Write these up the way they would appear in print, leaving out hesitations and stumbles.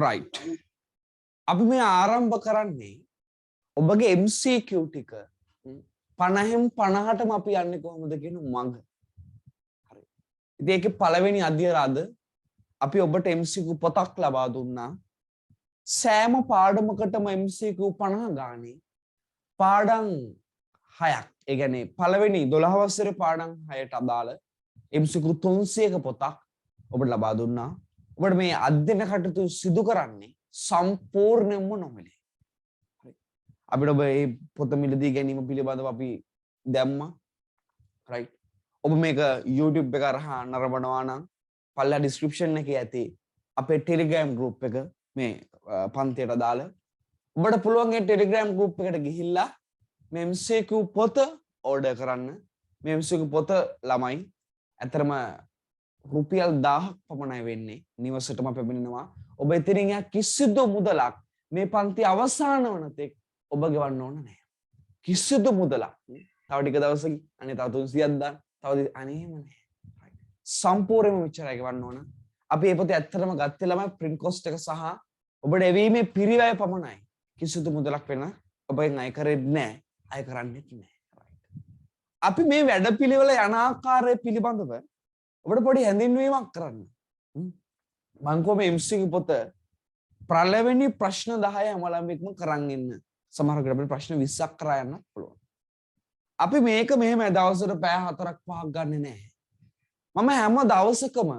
right. අපි මේ ආරම්භ කරන්නේ ඔබගේ MCQ ටික 50න් 50ටම අපි යන්නේ කොහොමද කියන මඟ. හරි. ඉතින් ඒකේ පළවෙනි අධ්‍යයන අද අපි ඔබට MCQ පොතක් ලබා දුන්නා. සෑම පාඩමකටම MCQ 50 ගානේ පාඩම් 6ක්. ඒ කියන්නේ පළවෙනි 12 වසරේ පාඩම් 6ට අදාළ MCQ 300ක පොතක් ඔබට ලබා දුන්නා. ඔබට මේ අධ්‍යයන කටයුතු සිදු කරන්නේ සම්පූර්ණයෙන්ම නොමිලේ. හරි. අපිට ඔබ මේ පොත මිලදී ගැනීම පිළිබඳව අපි දැම්මා. right. ඔබ මේක YouTube එක හරහා නරඹනවා නම් පල්ලා description එකේ ඇති අපේ Telegram group එක මේ පන්තියට දාලා ඔබට පුළුවන් ඒ Telegram group එකට ගිහිල්ලා මේ MCQ පොත order කරන්න. මේ MCQ පොත ළමයි ඇතරම රුපියල් 1000ක් පමණයි වෙන්නේ. නිවසටම පැමිණෙනවා. ඔබ ඉතින් කිසිදු මුදලක් මේ පන්ති අවසාන වන තෙක් ඔබ ගෙවන්න ඕන නැහැ. කිසිදු මුදලක්. තව ටික දවසකින් අනේ තව 300ක් දාන්න. තව අනේම නැහැ. සම්පූර්ණයෙන්ම විචාරය ගෙවන්න ඕන. අපි මේ පොතේ ඇත්තටම ගත්තේ ළමයි print cost එක සහ ඔබට එවීමේ පිරිවැය පමණයි. කිසිදු මුදලක් වෙන ඔබෙන් අය කරෙන්නේ නැහැ. අය කරන්නේත් නැහැ. අපි මේ වැඩපිළිවෙල යන ආකාරය පිළිබඳව ඔබට පොඩි හැඳින්වීමක් කරන්න. මම කොහොම MCQ පොත පළවෙනි ප්‍රශ්න 10 හැම ළමෙක්ම කරන් ඉන්න. සමහරකට අපිට ප්‍රශ්න 20ක් කරා යන්නත් පුළුවන්. අපි මේක මෙහෙම දවසට පැය 4ක් 5ක් ගන්නෙ නැහැ. මම හැම දවසකම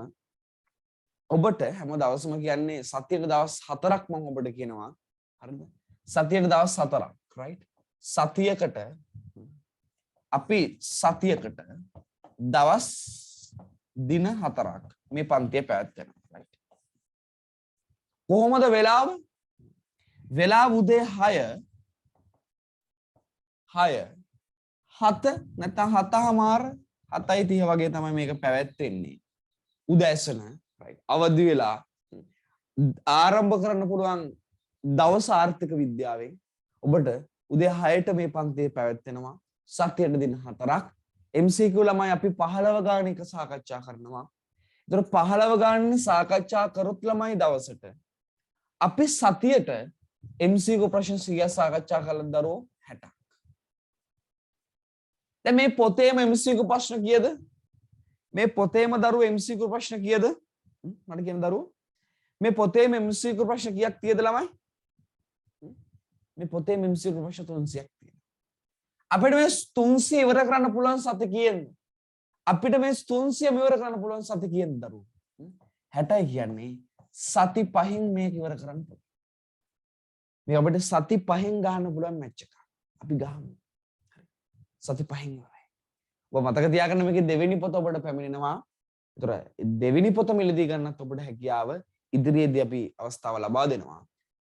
ඔබට හැම දවසම කියන්නේ සතියට දවස් 4ක් මම ඔබට කියනවා. හරිද? සතියට දවස් 4ක්, right? සතියකට අපි සතියකට දවස් දින 4ක් මේ පන්තිය පැවැත්වෙනවා. right? කොහොමද වෙලාව? වෙලාව උදේ 6 නැත්නම් 7:30 වගේ තමයි මේක පැවැත්වෙන්නේ. උදෑසන right? අවදි වෙලා ආරම්භ කරන්න පුළුවන් දවස් ආර්ථික විද්‍යාවෙන් ඔබට උදේ 6ට මේ පන්තිය පැවැත්වෙනවා. සතියට දින 4ක්. MCQ ළමයි අපි 15 ගාන එක සාකච්ඡා කරනවා. ඒතර 15 ගාන සාකච්ඡා කරොත් ළමයි දවසට අපි සතියට MCQ ප්‍රශ්න 100 සාකච්ඡා කළා දරුවෝ 60ක්. දැන් මේ පොතේම MCQ ප්‍රශ්න කීයද? මේ පොතේම දරුවෝ MCQ ප්‍රශ්න කීයද? මට කියන දරුවෝ මේ පොතේම MCQ ප්‍රශ්න කීයක් තියෙද ළමයි? මේ පොතේම MCQ ප්‍රශ්න 300ක් තියෙනවා. අපිට මේ 300 ඉවර කරන්න පුළුවන් සති කීයද? අපිට මේ 300 ඉවර කරන්න පුළුවන් සති කීයද දරුවෝ? 60යි කියන්නේ සති 5න් මේක ඉවර කරන්න පුළුවන්. මේ අපිට සති 5න් ගන්න පුළුවන් මැච් එකක්. අපි ගහමු. සති 5න් ඉවරයි. ඔබ මතක තියාගන්න මේකේ දෙවෙනි පොත ඔබට පැමිණෙනවා. ඒතර දෙවෙනි පොත මිලදී ගන්නත් ඔබට හැකියාව ඉදිරියේදී අපි අවස්ථාව ලබා දෙනවා.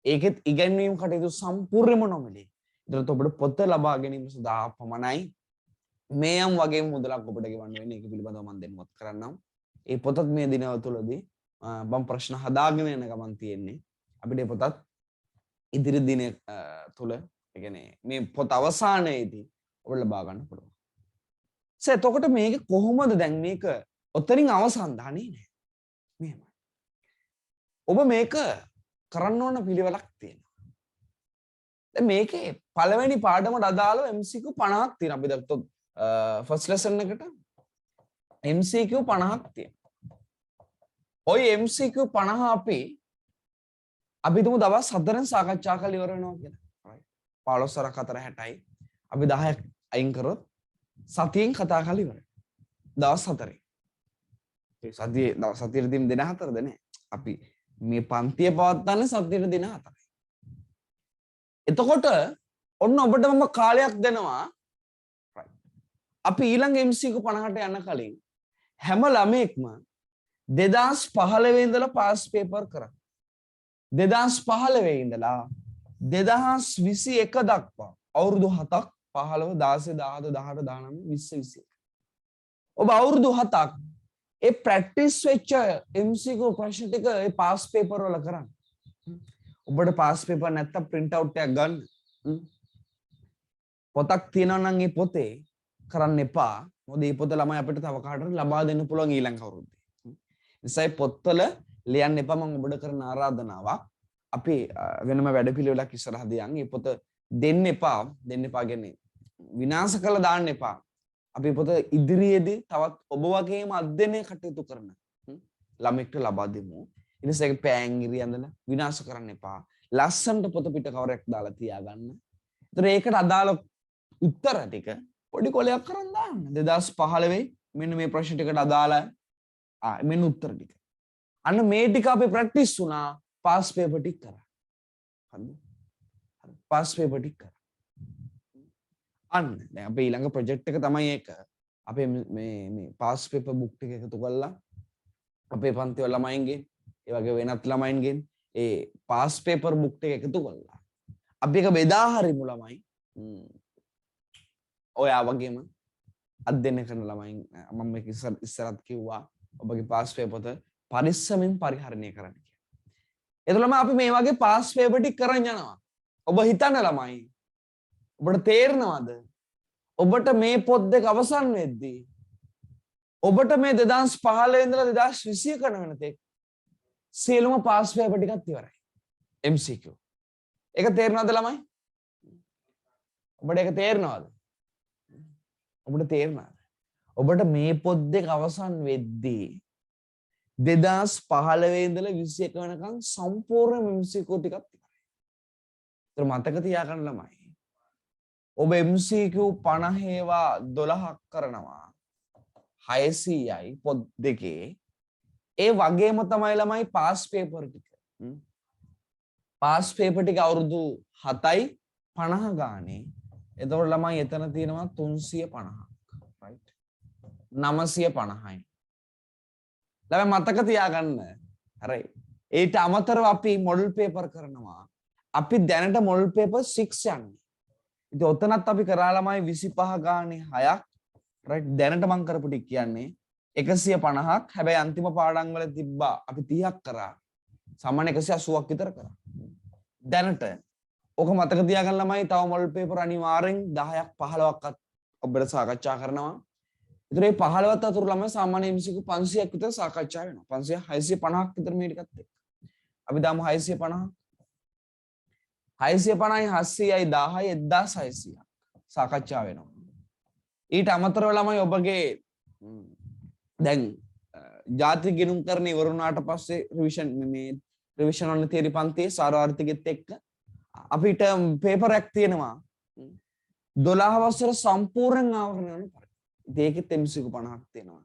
ඒකෙත් ඉගැන්වීම් කටයුතු සම්පූර්ණයෙන්ම නොමිලේ. ඒතර ඔබට පොත ලබා ගැනීම සඳහා පමණයි මේ යම් වගේ මුදලක් ඔබට ගෙවන්න වෙන්නේ. ඒක පිළිබඳව මම දැනුවත් කරන්නම්. ඒ පොතත් මේ දිනවල තුලදී මම ප්‍රශ්න හදාගෙන යන ගමන් තියෙන්නේ. අපිට මේ පොතත් ඉදිරි දින තුල ඒ කියන්නේ මේ පොත අවසානයේදී ඔබට ලබා ගන්න පුළුවන්. එතකොට මේක කොහොමද දැන් මේක ඔතනින් අවසන් දහන්නේ නැහැ. මෙහෙමයි. ඔබ මේක කරන්න ඕන පිළිවෙලක් තියෙනවා. දැන් මේකේ පළවෙනි පාඩමට අදාළව MCQ 50ක් තියෙනවා. අපි දැක්කොත් ෆස්ට් ලෙසන් එකට MCQ 50ක් තියෙනවා. ওই MCQ 50 අපි තුමු දවස් 4න් සාකච්ඡා කරලා ඉවර වෙනවා කියලා. right 15 4 60යි. අපි 10ක් අයින් කරොත් සතියෙන් කතා කරලා ඉවරයි. දවස් 4ේ. ඒ සතියේ දින 4ද නේ. අපි මේ පන්තිය පවත්වන්නේ සතියේ දින 4යි. එතකොට ඔන්න ඔබට මම කාලයක් දෙනවා. right අපි ඊළඟ MCQ 50ට යන කලින් හැම ළමෙක්ම 2015 ඉඳලා පාස් පේපර් කරා. 2015 ඉඳලා 2021 දක්වා අවුරුදු 7ක් 15 16 17 18 19 20 21. ඔබ අවුරුදු 7ක් ඒ ප්‍රැක්ටිස් වෙච්ච MCQ ප්‍රශ්න ටික ඒ පාස් පේපර් වල කරන්න. ඔබට පාස් පේපර් නැත්තම් print out එකක් ගන්න. පොතක් තියෙනවා නම් ඒ පොතේ කරන්න එපා. මොකද මේ පොත ළමයි අපිට තව කාටවත් ලබා දෙන්න පුළුවන් ඊළඟ අවුරුද්දේ. නිසා පොත්වල ලියන්න එපා. මම ඔබට කරන ආරාධනාවක්. අපි වෙනම වැඩපිළිවෙලක් ඉස්සරහදී යන්. මේ පොත දෙන්න එපා කියන්නේ විනාශ කළා දාන්න එපා. අපි පොත ඉදිරියේදී තවත් ඔබ වගේම අධ්‍යයනය කටයුතු කරන ළමෙක්ට ලබා දෙමු. ඊට පස්සේ පෑංගිරි ඇඳලා විනාශ කරන්න එපා. ලස්සනට පොත පිට කවරයක් දාලා තියාගන්න. ඒතර ඒකට අදාළ උත්තර ටික පොඩි කොලයක් කරන් දාන්න. 2015 මෙන්න මේ ප්‍රශ්න ටිකට අදාළ මෙන්න උත්තර ටික. අන්න මේ ටික අපි ප්‍රැක්ටිස් වුණා පාස් පේපර් ටික කරා. හරිද? පාස් පේපර් ටික කරා. අන්න දැන් අපේ ඊළඟ ප්‍රොජෙක්ට් එක තමයි ඒක. අපේ මේ පාස් පේපර් බුක් ටික එකතු කරලා අපේ පන්ති වල ළමයින්ගේ ඒ වගේ වෙනත් ළමයින්ගෙන් ඒ පාස් පේපර් බුක් ටික එකතු කරලා අපි එක බෙදා හරිමු ළමයි. ඔයා වගේම අධ්‍යයනය කරන ළමයින් මම මේක ඉස්සරත් කිව්වා ඔබගේ පාස් පේපර් පරිස්සමෙන් පරිහරණය කරන්න කියලා. එතකොට අපි මේ වගේ පාස් පේපර් ටික කරන් යනවා. ඔබ හිතන්න ළමයි ඔබට තේරෙනවද? ඔබට මේ පොත් දෙක අවසන් වෙද්දී ඔබට මේ 2015 ඉඳලා 2020 කරන වෙනතෙක් සියලුම පාස් පේපර් ටිකත් ඉවරයි. MCQ. ඒක තේරෙනවද ළමයි? ඔබට ඒක තේරෙනවද? ඔබට තේරෙනවද? ඔබට මේ පොත් දෙක අවසන් වෙද්දී 2015 ඉඳලා 21 වෙනකන් සම්පූර්ණ MCQ ටිකත් ඉවරයි. ඒතර මතක තියාගන්න ළමයි. ඔබ MCQ 50 ඒවා 12ක් කරනවා 600යි පොත් දෙකේ. ඒ වගේම තමයි ළමයි පාස් පේපර් ටික. පාස් පේපර් ටික අවුරුදු 7යි 50 ගානේ. එතකොට ළමයි එතන තියෙනවා 350ක්. රයිට්. 950යි. ළමයි මතක තියාගන්න. හරි. ඊට අමතරව අපි මොඩල් පේපර් කරනවා. අපි දැනට මොඩල් පේපර් 6 යන්නේ. ඉතින් ඔතනත් අපි කරා ළමයි 25 ගානේ 6ක්. රයිට්. දැනට මම කරපු ටික කියන්නේ 150ක්. හැබැයි අන්තිම පාඩම් වල තිබ්බා අපි 30ක් කරා. සාමාන්‍ය 180ක් විතර කරා. දැනට ඔක මතක තියාගන්න ළමයි තව මොඩල් පේපර් අනිවාර්යෙන් 10ක් 15ක්වත් ඔබට සාකච්ඡා කරනවා. ඒතර මේ 15ත් අතුරු ළමයි සාමාන්‍ය MCQ 500ක් විතර සාකච්ඡා වෙනවා. 500 650ක් විතර මේ ටිකත් එක්ක. අපි දාමු 650. 650යි 700යි 10යි 1600ක් සාකච්ඡා වෙනවා. ඊට අමතරව ළමයි ඔබගේ දැන් ජාති ගිණුම් කරන ඉවර වුණාට පස්සේ රිවිෂන් ඔන්න තියරි පන්තියේ සාරාර්ථිකෙත් එක්ක අපිට පේපර් එකක් තියෙනවා 12 වසර සම්පූර්ණ ආවරණය වෙන පරිදි. ඒකෙත් MCQ 50ක් තියෙනවා.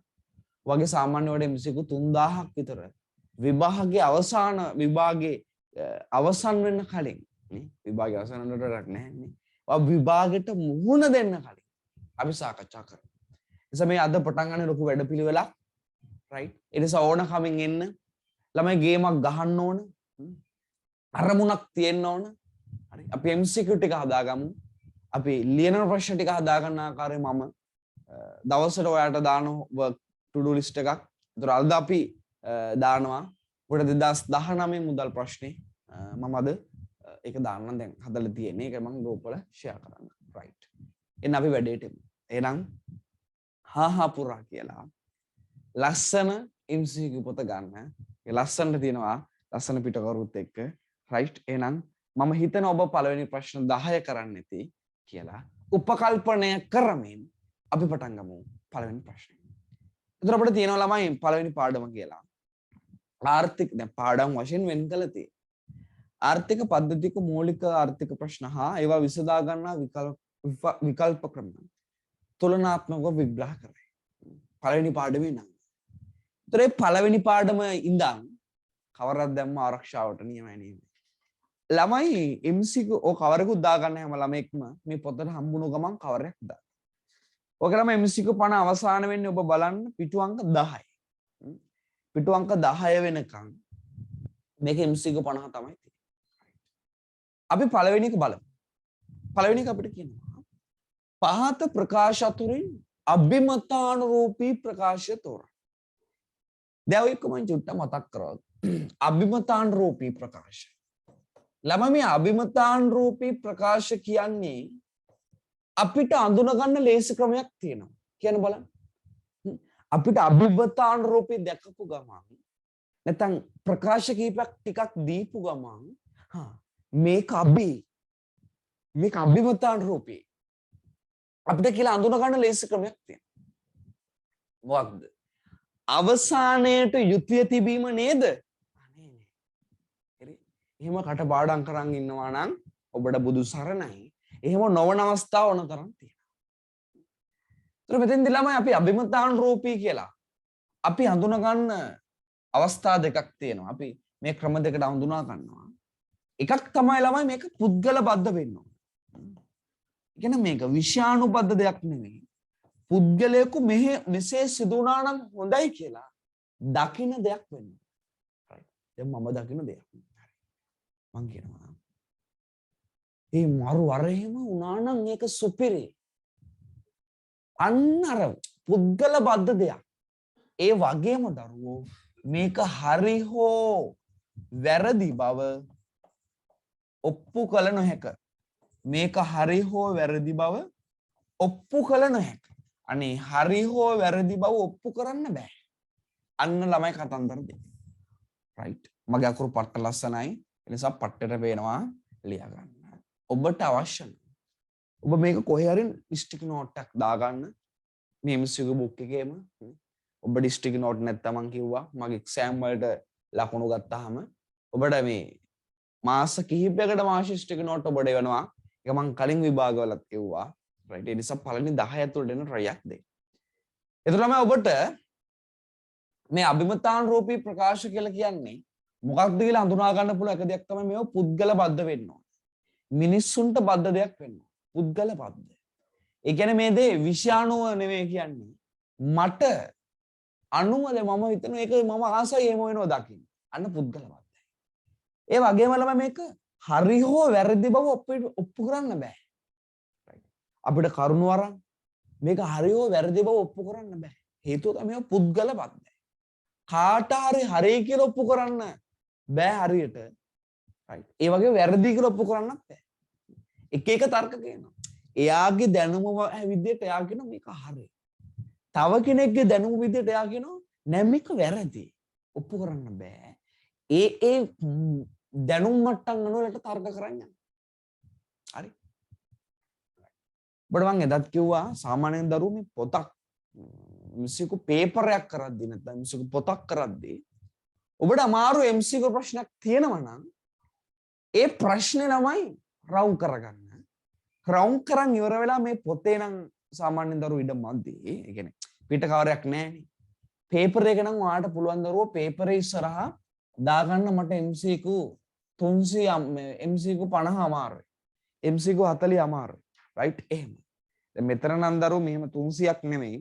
වගේ සාමාන්‍ය වල MCQ 3000ක් විතර විභාගයේ අවසන් වෙන්න කලින් නේ විභාගයේ අවසන් වෙනට වැඩක් නැහැ නේ. විභාගෙට මුහුණ දෙන්න කලින් අපි සාකච්ඡා කරමු. එනිසා මේ අද පටන් ගන්න ලොකු වැඩපිළිවෙලක්. රයිට්. ඒ නිසා ඕන කමින් එන්න. ළමයි ගේමක් ගහන්න ඕන. අරමුණක් තියෙන්න ඕන. හරි. අපි MCQ ටික හදාගමු. අපි ලියන ප්‍රශ්න ටික හදාගන්න ආකාරය මම දවසට ඔයාලට දාන work to do list එකක්. ඒතර අද අපි දානවා ඔයාලට 2019 මුදල් ප්‍රශ්නේ මම අද ඒක දාන්න දැන් හදලා තියෙන්නේ. ඒක මම ගෲප් වල share කරන්න. right. එන්න අපි වැඩේට එමු. එහෙනම් හා පුරා කියලා ලස්සන MCQ පොත ගන්න. ඒ ලස්සනට තියෙනවා ලස්සන පිටකරුත් එක්ක. right. එහෙනම් මම හිතන ඔබ පළවෙනි ප්‍රශ්න 10 කරන්න ඇති කියලා උපකල්පනය කරමින් අපි පටන් ගමු පළවෙනි ප්‍රශ්නේ. එතකොට අපිට තියෙනවා ළමයි පළවෙනි පාඩම කියලා. ආර්ථික දැන් පාඩම් වශයෙන් වෙන් කළ තියෙන්නේ. ආර්ථික පද්ධතික මූලික ආර්ථික ප්‍රශ්න හා ඒවා විසඳා ගන්නා විකල්ප ක්‍රම තුලනාත්මකව විග්‍රහ කරයි. පළවෙනි පාඩමේ නම්. ඒතර ඒ පළවෙනි පාඩම ඉඳන් කවරක් දැම්ම ආරක්ෂාවට නියමයි නේද? ළමයි MCQ ඔය කවරකුත් දා ගන්න හැම ළමෙක්ම මේ පොතට හම්බුණු ගමන් කවරයක් දා. ඔක ළමයි MCQ 50 අවසාන වෙන්නේ ඔබ බලන්න පිටු අංක 10යි. පිටු අංක 10 වෙනකන් මේක MCQ 50 තමයි තියෙන්නේ. අපි පළවෙනි එක බලමු. පළවෙනි එක අපිට කියනවා පහත ප්‍රකාශ අතුරින් අභිමතානුරූපී ප්‍රකාශය තෝරන්න. දැන් ඔයක මම චුට්ට මතක් කරවලු. අභිමතානුරූපී ප්‍රකාශය. ළමයි මේ අභිමතානුරූපී ප්‍රකාශ කියන්නේ අපිට අඳුන ගන්න ලේසි ක්‍රමයක් තියෙනවා. කියන්න බලන්න. අපිට අභිමතානුරූපී දැකපු ගමන් නැත්නම් ප්‍රකාශ කීපයක් ටිකක් දීපු ගමන් මේක අභිමතාන් රූපී අපිට කියලා අඳුන ගන්න ලේසි ක්‍රමයක් තියෙනවා. මොකක්ද? අවසානයේට යුතිය තිබීම නේද? හරි. එහෙම කටපාඩම් කරන් ඉන්නවා නම් ඔබට බුදු සරණයි. එහෙම නොවන අවස්ථා ඕන තරම් තියෙනවා. ඒතර මෙතෙන්දී ළමයි අපි අභිමතාන් රූපී කියලා අපි හඳුනා ගන්න අවස්ථා දෙකක් තියෙනවා. අපි මේ ක්‍රම දෙකට හඳුනා ගන්නවා. එකක් තමයි ළමයි මේක පුද්ගල බද්ධ වෙන්න ඕන. ඒ කියන්නේ මේක විෂයානුබද්ධ දෙයක් නෙවෙයි. පුද්ගලයෙකු මෙසේ සිදු වුණා නම් හොඳයි කියලා දකින්න දෙයක් වෙන්න. right. දැන් මම දකින්න දෙයක්. මං කියනවා මේ මරු වරේම වුණා නම් මේක සුපිරි. අන්න අර පුද්ගල බද්ධ දෙයක්. ඒ වගේම දරුවෝ මේක හරි හෝ වැරදි බව ඔප්පු කළ නොහැක. මේක හරි හෝ වැරදි බව ඔප්පු කළ නොහැක. අනේ හරි හෝ වැරදි බව ඔප්පු කරන්න බෑ. අන්න ළමයි කතන්දර දෙක. right. මගේ අකුරු පට්ට ලස්සනයි. ඒ නිසා පට්ටට පේනවා ලියා ගන්න. ඔබට අවශ්‍ය ඔබ මේක කොහේ හරි ස්ටිකි නෝට් එකක් දාගන්න. මේ MCQ book එකේම ඔබ ස්ටිකි නෝට් නැත්තම් මං කිව්වා මගේ එක්සෑම් වලට ලකුණු ගත්තාම ඔබට මේ මාස කිහිපයකට මාසෙ ස්ටිකි නෝට් ඔබට එවනවා. ඒක මං කලින් විභාගවලත් කිව්වා. right. ඒ නිසා පළවෙනි 10 ඇතුළට එන try එකක් දෙන්න. ඒතර තමයි ඔබට මේ අභිමතාන් රූපී ප්‍රකාශ කියලා කියන්නේ මොකක්ද කියලා හඳුනා ගන්න පුළුවන් එක දෙයක් තමයි මේව පුද්ගල බද්ධ වෙන්න ඕන. මිනිස්සුන්ට බද්ධ දෙයක් වෙන්න ඕන. පුද්ගල බද්ධ. ඒ කියන්නේ මේ දේ විෂයානුව නෙවෙයි කියන්නේ. මට අනුවද මම හිතනවා ඒක මම ආසයි එහෙම වෙනවා දකින්න. අන්න පුද්ගල බද්ධයි. ඒ වගේම ළමයි මේක හරි හෝ වැරදි බව ඔප්පු කරන්න බෑ. අපිට කරුණු අරන් මේක හරි හෝ වැරදි බව ඔප්පු කරන්න බෑ. හේතුව තමයි පුද්ගල බද්ධයි. කාට හරි කියලා ඔප්පු කරන්න බෑ හරියට. right. ඒ වගේ වැරදි කියලා ඔප්පු කරන්නත් බෑ. එක එක තර්ක කියනවා. එයාගේ දැනුම විදිහට එයා කියනවා මේක හරි. තව කෙනෙක්ගේ දැනුම විදිහට එයා කියනවා නෑ මේක වැරදි. ඔප්පු කරන්න බෑ. ඒ දැනුම් මට්ටම් වලට තර්ක කරන්න. හරි. බඩ මං එදත් කිව්වා සාමාන්‍යයෙන් දරුවෝ මේ පොතක් MCQ පේපරයක් කරද්දී නැත්නම් MCQ පොතක් කරද්දී ඔබට අමාරු MCQ ප්‍රශ්නයක් තියෙනවා නම් ඒ ප්‍රශ්නේ ළමයි රවුම් කරගන්න. රවුම් කරන් ඉවර වෙලා මේ පොතේ නම් සාමාන්‍යයෙන් දරුවෝ ඉඩ මදි. ඒ කියන්නේ පිට කවරයක් නැහැනේ. පේපර් එක නම් ඔයාලට පුළුවන් දරුවෝ පේපරේ ඉස්සරහා දාගන්න මට MCQ 300 MCQ 50 අමාරුයි. MCQ 40 අමාරුයි. right එහෙම. දැන් මෙතන නම් දරුවෝ මෙහෙම 300ක් නෙමෙයි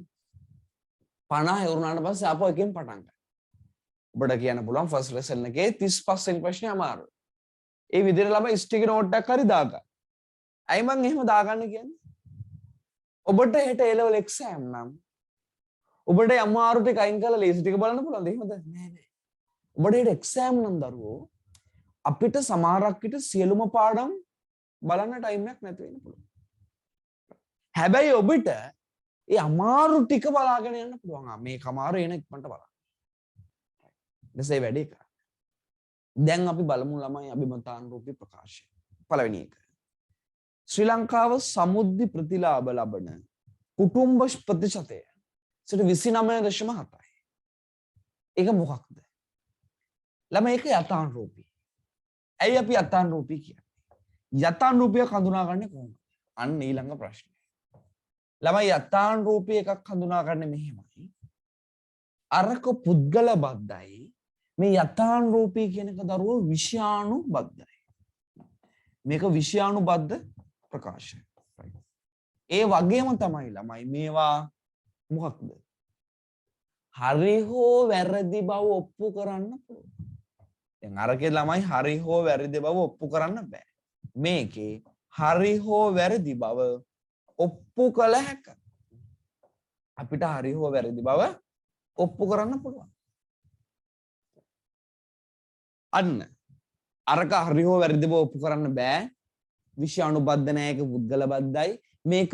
50 ඉවරුනාට පස්සේ ආපහු එකෙන් පටන් ගන්න. ඔබට කියන්න පුළුවන් ෆස්ට් ලෙසන් එකේ 35% ප්‍රශ්නේ අමාරුයි. ඒ විදිහට ළමයි ස්ටිකි නෝට් එකක් හරි දාගන්න. අයි මං එහෙම දාගන්න කියන්නේ. ඔබට හෙට A level exam නම් ඔබට අමාරු ටික අයින් කරලා ලේසි ටික බලන්න පුළුවන්ද? එහෙමද? නෑ නෑ. ඔබට හෙට exam නම් දරුවෝ අපිට සමහරක් විට සියලුම පාඩම් බලන්න ටයිම් එකක් නැති වෙන්න පුළුවන්. හැබැයි ඔබට ඒ අමාරු ටික බලාගෙන යන්න පුළුවන්. මේක අමාරු එන ඉක්මනට බලන්න. ඊටසේ වැඩේ කරන්න. දැන් අපි බලමු ළමයි අභිමතාන් රූපී ප්‍රකාශය. පළවෙනි එක. ශ්‍රී ලංකාව සමුද්දි ප්‍රතිලාභ ලබන කුටුම්බ ප්‍රතිශතය 29.7යි. ඒක මොකක්ද? ළමයි ඒක යථානුරූපී. ඇයි අපි යථානුරූපී කියන්නේ? යථානුරූපිය හඳුනාගන්නේ කොහොමද? අන්න ඊළඟ ප්‍රශ්නේ. ළමයි යථානුරූපී එකක් හඳුනාගන්නේ මෙහෙමයි. අරක පුද්ගල බද්ධයි. මේ යථානුරූපී කියන එක දරුවෝ විෂයානුබද්ධයි. මේක විෂයානුබද්ධ ප්‍රකාශය. ඒ වගේම තමයි ළමයි මේවා මොකක්ද? හරි හෝ වැරදි බව ඔප්පු කරන්න පුළුවන්. දැන් අරකේ ළමයි හරි හෝ වැරදි බව ඔප්පු කරන්න බෑ. මේකේ හරි හෝ වැරදි බව ඔප්පු කළ හැක. අපිට හරි හෝ වැරදි බව ඔප්පු කරන්න පුළුවන්. අන්න අරක හරි හෝ වැරදි බව ඔප්පු කරන්න බෑ. විෂයානුබද්ධ නෑ, ඒක පුද්ගල බද්ධයි. මේක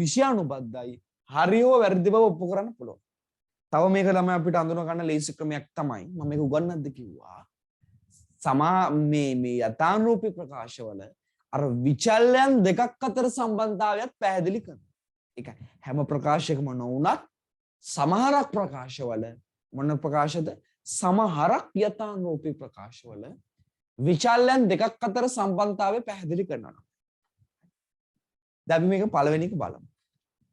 විෂයානුබද්ධයි. හරි හෝ වැරදි බව ඔප්පු කරන්න පුළුවන්. තව මේක ළමයි අපිට අඳුන ගන්න ලේසි ක්‍රමයක් තමයි මම මේක උගන්වන්නද කිව්වා. සමා මේ යථානුරූපී ප්‍රකාශවල අර විචල්යන් දෙකක් අතර සම්බන්ධතාවයත් පැහැදිලි කරනවා. ඒක හැම ප්‍රකාශයකම නොවුනත් සමහරක් ප්‍රකාශවල මොන ප්‍රකාශද? සමහරක් යථානුරූපී ප්‍රකාශවල විචල්යන් දෙකක් අතර සම්බන්ධතාවය පැහැදිලි කරනවා. දැන් අපි මේක පළවෙනි එක බලමු.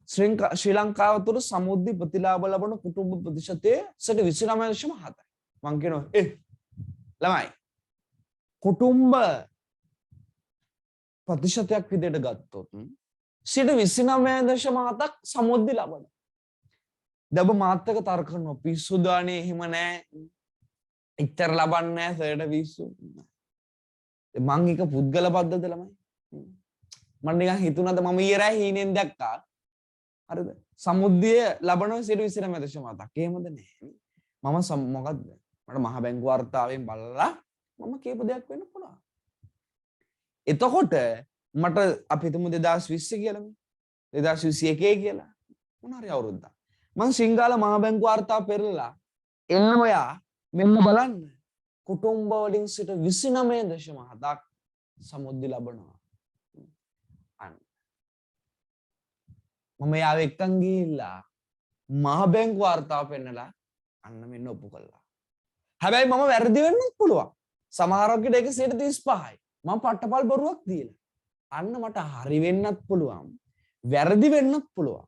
ශ්‍රී ලංකාව තුළ සමුද්‍රි ප්‍රතිලාභ ලබන කුටුම්බ ප්‍රතිශතය 29.7යි. මං කියනවා ළමයි කුටුම්බ ප්‍රතිශතයක් විදිහට ගත්තොත් 29.7ක් සමුද්‍රි ලබන. දබ මාත්‍රක තර්ක කරනවා පිස්සුදානේ එහෙම නෑ. ඉතර ලබන්නේ නෑ සර්ට පිස්සු. මං එක පුද්ගල පද්ධතිද ළමයි. මම නිකන් හිතුණාද මම ඊයේ රෑ හීනෙන් දැක්කා. හරිද? සමුද්‍රය ලබන 29.7ක්. එහෙමද නෑ. මම මොකද්ද? මට මහ බැංකු වාර්තාවෙන් බලලා මම කියපු දෙයක් වෙන්න පුළුවන්. එතකොට මට අපි හිතමු 2020 කියලා මේ 2021 කියලා මොන හරි අවුරුද්දක්. මම සිංහල මහ බැංකු වාර්තාව පෙරලා එන්න ඔයා මෙන්න බලන්න. කුටුම්බ වලින් සිට 29.7ක් සමුද්‍රය ලබනවා. මම යාව එක්කන් ගිහිල්ලා මහ බැංකු වාර්තාව පෙන්නලා අන්න මෙන්න ඔප්පු කළා. හැබැයි මම වැරදි වෙන්නත් පුළුවන්. සමහරවිට ඒක 35යි. මම පට්ටපල් බොරුවක් දීලා. අන්න මට හරි වෙන්නත් පුළුවන්. වැරදි වෙන්නත් පුළුවන්.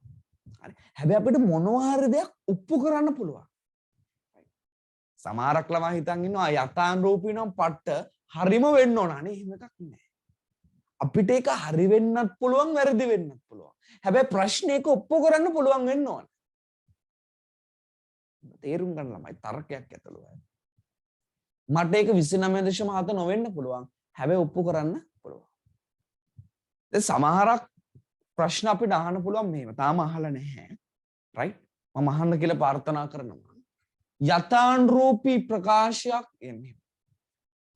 හරි. හැබැයි අපිට මොනවා හරි දෙයක් ඔප්පු කරන්න පුළුවන්. සමහරක් ළමයි හිතන් ඉන්නවා යථානුරූපී නම් පට්ට හරිම වෙන්න ඕන. අනේ එහෙම එකක් නෑ. අපිට ඒක හරි වෙන්නත් පුළුවන් වැරදි වෙන්නත් පුළුවන්. හැබැයි ප්‍රශ්නයක ඔප්පු කරන්න පුළුවන් වෙන්න ඕන. තේරුම් ගන්න ළමයි තර්කයක් ඇතුළු. මට ඒක 29.7 නොවෙන්න පුළුවන්. හැබැයි ඔප්පු කරන්න පුළුවන්. දැන් සමහරක් ප්‍රශ්න අපිට අහන්න පුළුවන් මෙහෙම. තාම අහලා නැහැ. රයිට්? මම අහන්න කියලා ප්‍රාර්ථනා කරනවා. යථානුරූපී ප්‍රකාශයක් එන්නේ.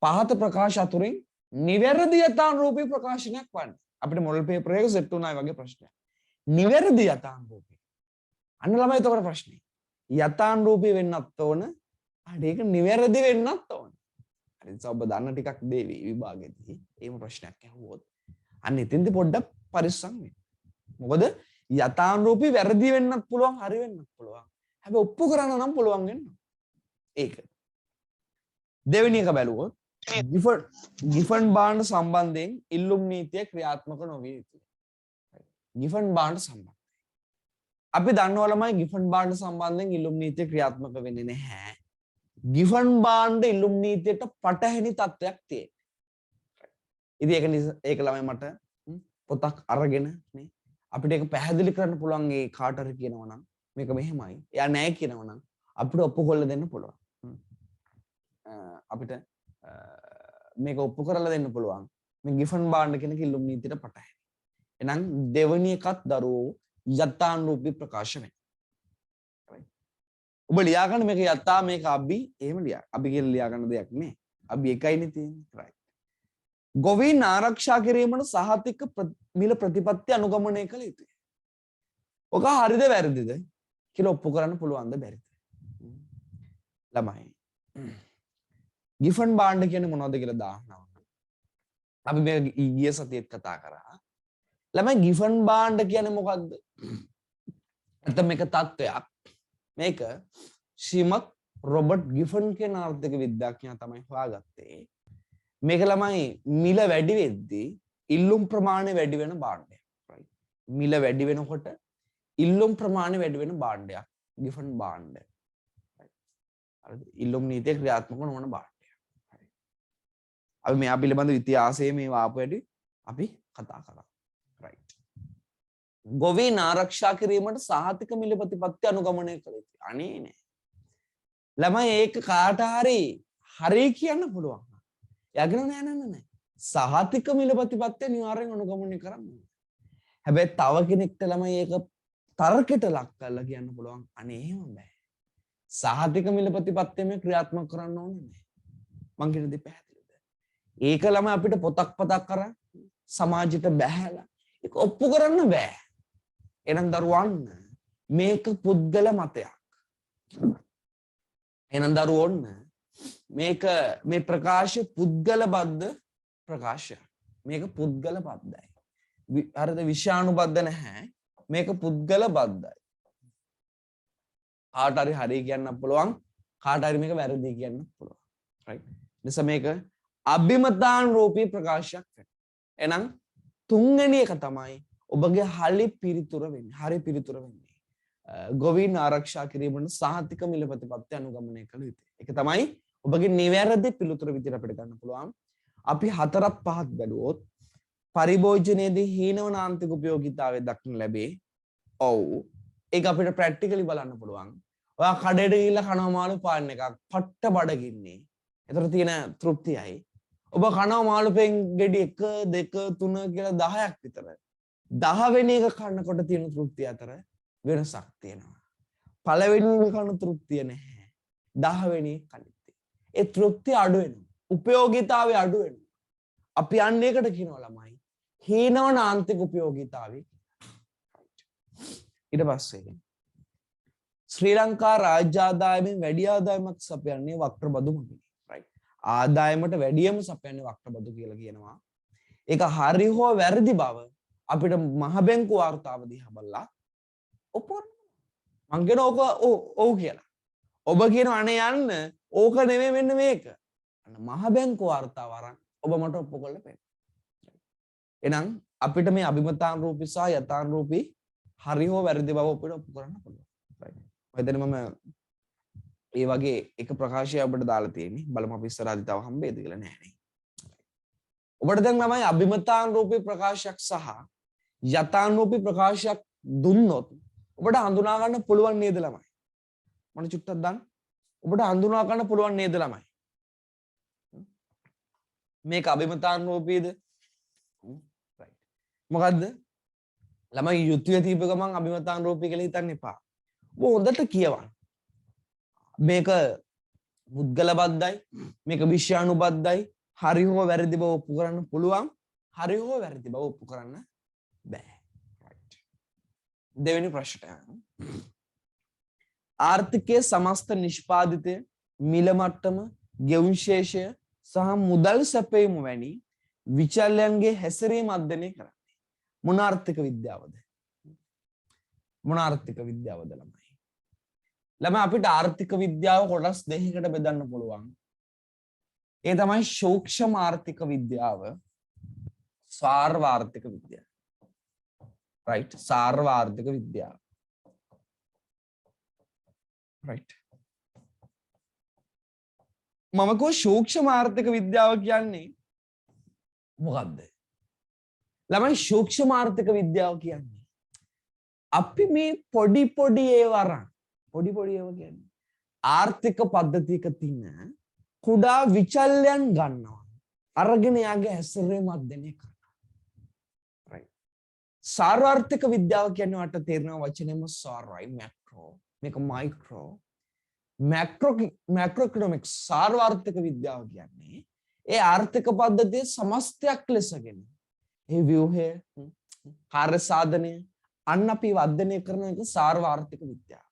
පහත ප්‍රකාශ අතුරින් නිවැරදි යථානුරූපී ප්‍රකාශනයක් වන්න. අපිට මොඩල් පේපර් එක සෙට් වුණා වගේ ප්‍රශ්නයක්. නිවැරදි යථානුරූපී. අන්න ළමයි එතකොට ප්‍රශ්නේ. යථානුරූපී වෙන්නත් ඕන. ඒක නිවැරදි වෙන්නත් ඕන. හරි ඔබ දන්න ටිකක් දේවි විභාගෙදී. එහෙම ප්‍රශ්නයක් අහුවොත් අන්න එතෙන්දී පොඩ්ඩක් පරිස්සම් වෙන්න. මොකද යථානුරූපී වැරදි වෙන්නත් පුළුවන් හරි වෙන්නත් පුළුවන්. හැබැයි ඔප්පු කරන්න නම් පුළුවන් වෙන්න. ඒක. දෙවෙනි එක බැලුවොත් ගිෆන් බාන්ඩ් සම්බන්ධයෙන් ඉල්ලුම් නීතිය ක්‍රියාත්මක නොවිය යුතුයි. ගිෆන් බාන්ඩ් සම්බන්ධයෙන්. අපි දන්නවා ළමයි ගිෆන් බාන්ඩ් සම්බන්ධයෙන් ඉල්ලුම් නීතිය ක්‍රියාත්මක වෙන්නේ නැහැ. ගිෆන් බාන්ඩ් ඉල්ලුම් නීතියට පටහැනි තත්ත්වයක් තියෙනවා. ඉතින් ඒක ළමයි මට පොතක් අරගෙන නේ අපිට ඒක පැහැදිලි කරන්න පුළුවන් ඒ කාට හරි කියනවා නම් මේක මෙහෙමයි. එයා නැහැ කියනවා නම් අපිට ඔප්පු කරලා දෙන්න පුළුවන්. අපිට මේක ඔප්පු කරලා දෙන්න පුළුවන්. මේ ගිෆන් බාන්ඩ් කියන කිල්ලුම් නීතියට පටහැනි. එහෙනම් දෙවෙනි එකත් දරුවෝ යථානුරූපී ප්‍රකාශ වෙනවා. ඔබ ලියා ගන්න මේක යථා මේක අබි එහෙම ලියා. අබි කියලා ලියා ගන්න දෙයක් නේ. අබි එකයිනේ තියෙන්නේ. රයිට්. ගොවීන් ආරක්ෂා කිරීමට සහතික මිල ප්‍රතිපත්ති අනුගමනය කළ යුතුයි. ඔක හරිද වැරදිද කියලා ඔප්පු කරන්න පුළුවන්ද බැරිද? ළමයි. ගිෆන් බාන්ඩ් කියන්නේ මොනවද කියලා දානවා. අපි මේ ඊයේ සතියේත් කතා කරා. ළමයි ගිෆන් බාන්ඩ් කියන්නේ මොකක්ද? නැත්නම් මේක තත්ත්වයක්. මේක ශ්‍රීමත් රොබර්ට් ගිෆන් කියන ආර්ථික විද්‍යාඥයා තමයි හොයාගත්තේ. මේක ළමයි මිල වැඩි වෙද්දී ඉල්ලුම් ප්‍රමාණය වැඩි වෙන භාණ්ඩයක්. රයිට්. මිල වැඩි වෙනකොට ඉල්ලුම් ප්‍රමාණය වැඩි වෙන භාණ්ඩයක් ගිෆන් භාණ්ඩ. රයිට්. හරිද? ඉල්ලුම් නීතිය ක්‍රියාත්මක නොවන භාණ්ඩයක්. හරි. අපි මෙයා පිළිබඳ ඉතිහාසයේ මේ වාපු වැඩි අපි කතා කරා. රයිට්. ගොවීන් ආරක්ෂා කිරීමට සහතික මිල ප්‍රතිපත්ති අනුගමනය කළ යුතුයි. අනේ නෑ. ළමයි ඒක කාට හරි කියන්න පුළුවන්. යගෙන නෑ. සහතික මිල ප්‍රතිපත්ති අනිවාර්යෙන් අනුගමනය කරන්න ඕනේ. හැබැයි තව කෙනෙක්ට ළමයි ඒක තර්කයට ලක් කරලා කියන්න පුළුවන්. අනේ එහෙම බෑ. සහතික මිල ප්‍රතිපත්තිය මේ ක්‍රියාත්මක කරන්න ඕනේ නෑ. මං කියන දේ පැහැදිලිද? ඒක ළමයි අපිට පොතක් කරන් සමාජයට බැහැලා ඒක ඔප්පු කරන්න බෑ. එහෙනම් දරුවන් මේක පුද්ගල මතයක්. එහෙනම් දරුවෝන්න මේක මේ ප්‍රකාශය පුද්ගල බද්ධ ප්‍රකාශයක්. මේක පුද්ගල බද්ධයි. හරිද? විෂයානුබද්ධ නැහැ. මේක පුද්ගල බද්ධයි. කාට හරි හරි කියන්න පුළුවන්, කාට හරි මේක වැරදි කියන්න පුළුවන්. right? නිසා මේක අභිමතානුරූපී ප්‍රකාශයක් වෙනවා. එහෙනම් තුන්වෙනි එක තමයි ඔබගේ හරි පිළිතුර වෙන්නේ. හරි පිළිතුර වෙන්නේ. ගොවීන් ආරක්ෂා කිරීමට සහතික මිල ප්‍රතිපත්ති අනුගමනය කළ යුතුයි. ඒක තමයි ඔබගේ නිවැරදි පිළිතුර විදිහට අපිට ගන්න පුළුවන්. අපි 4ක් 5ක් බැලුවොත් පරිභෝජනයේදී හීනවනාන්තික උපයෝගීතාවය දක්න ලැබේ. ඔව්. ඒක අපිට ප්‍රැක්ටිකලි බලන්න පුළුවන්. ඔයා කඩේට ගිහිල්ලා කනවා මාළු පාන් එකක් පට්ට බඩගින්නේ. ඒතර තියෙන තෘප්තියයි. ඔබ කනවා මාළු පෙන් ගෙඩි 1 2 3 කියලා 10ක් විතර. 10 වෙනි එක කනකොට තියෙන තෘප්තිය අතර වෙනසක් තියෙනවා. පළවෙනි එක කන තෘප්තිය නැහැ. 10 වෙනි එක කනිත්. ඒ තෘප්තිය අඩු වෙනවා. උපයෝගීතාවය අඩු වෙනවා. අපි යන්නේ ඒකට කියනවා ළමයි හීනවනාන්තික උපයෝගීතාවය. ඊට පස්සේ ශ්‍රී ලංකා රාජ්‍ය ආදායමෙන් වැඩි ආදායමක් සපයන්නේ වක්‍ර බදු මගින්. right? ආදායමට වැඩියම සපයන්නේ වක්‍ර බදු කියලා කියනවා. ඒක හරි හෝ වැරදි බව අපිට මහ බැංකු වාර්තාව දිහා බලලා ඔප්පුවන්න. මං කියන ඕක ඔව් කියලා. ඔබ කියන අනේ යන්න ඕක නෙමෙයි මෙන්න මේක. අන්න මහ බැංකු වාර්තාව අරන් ඔබ මට ඔප්පු කරලා පෙන්නන්න. එහෙනම් අපිට මේ අභිමතානුරූපී සහ යථානුරූපී හරි හෝ වැරදි බව අපිට ඔප්පු කරන්න පුළුවන්. right? මම මම ඒ වගේ එක ප්‍රකාශයක් අපිට දාලා තියෙන්නේ. බලමු අපි ඉස්සරහදී තව හම්බෙයිද කියලා නෑ නේ. ඔබට දැන් ළමයි අභිමතානුරූපී ප්‍රකාශයක් සහ යථානුරූපී ප්‍රකාශයක් දුන්නොත් ඔබට හඳුනා ගන්න පුළුවන් නේද ළමයි? මම චුට්ටක් දාන්න. ඔබට හඳුනා ගන්න පුළුවන් නේද ළමයි? මේක අභිමතානුරූපීද? right. මොකද්ද? ළමයි යුතුය තීප ගමන් අභිමතානුරූපී කියලා හිතන්න එපා. ඔබ හොඳට කියවන්න. මේක පුද්ගල බද්ධයි, මේක විෂයානුබද්ධයි, හරි හෝ වැරදි බව ඔප්පු කරන්න පුළුවන්, හරි හෝ වැරදි බව ඔප්පු කරන්න බෑ. right. දෙවෙනි ප්‍රශ්නය. ආර්ථිකයේ සමස්ත නිෂ්පාදිතය, මිල මට්ටම, ගෙවුම් ශේෂය සහ මුදල් සැපයීම වැනි විචල්යන්ගේ හැසිරීම අධ්‍යයනය කරන්නේ මොන ආර්ථික විද්‍යාවද? මොන ආර්ථික විද්‍යාවද ළමයි? ළමයි අපිට ආර්ථික විද්‍යාව කොටස් දෙකකට බෙදන්න පුළුවන්. ඒ තමයි සූක්ෂම ආර්ථික විද්‍යාව, සාර්වාර්ථික විද්‍යාව. right? සාර්වාර්ථික විද්‍යාව. right? මම කෝ සූක්ෂම ආර්ථික විද්‍යාව කියන්නේ මොකද්ද? ළමයි සූක්ෂම ආර්ථික විද්‍යාව කියන්නේ අපි මේ පොඩි පොඩි ඒවා අරන් පොඩි ඒවා කියන්නේ ආර්ථික පද්ධතියක තියෙන කුඩා විචල්යන් ගන්නවා අරගෙන යාගේ හැසිරීම අධ්‍යයනය කරනවා. right? සාර්වාර්ථික විද්‍යාව කියන්නේ වට තේරෙන වචනේම සාරයි මැක්‍රෝ මේක මයික්‍රෝ මැක්‍රෝඉකොනොමික්ස් සාර්වාර්ථික විද්‍යාව කියන්නේ ඒ ආර්ථික පද්ධතියේ සමස්තයක් ලෙසගෙන ඒ ව්‍යුහය කාර්ය සාධනය අන්න අපි අධ්‍යයනය කරන එක සාර්වාර්ථික විද්‍යාව.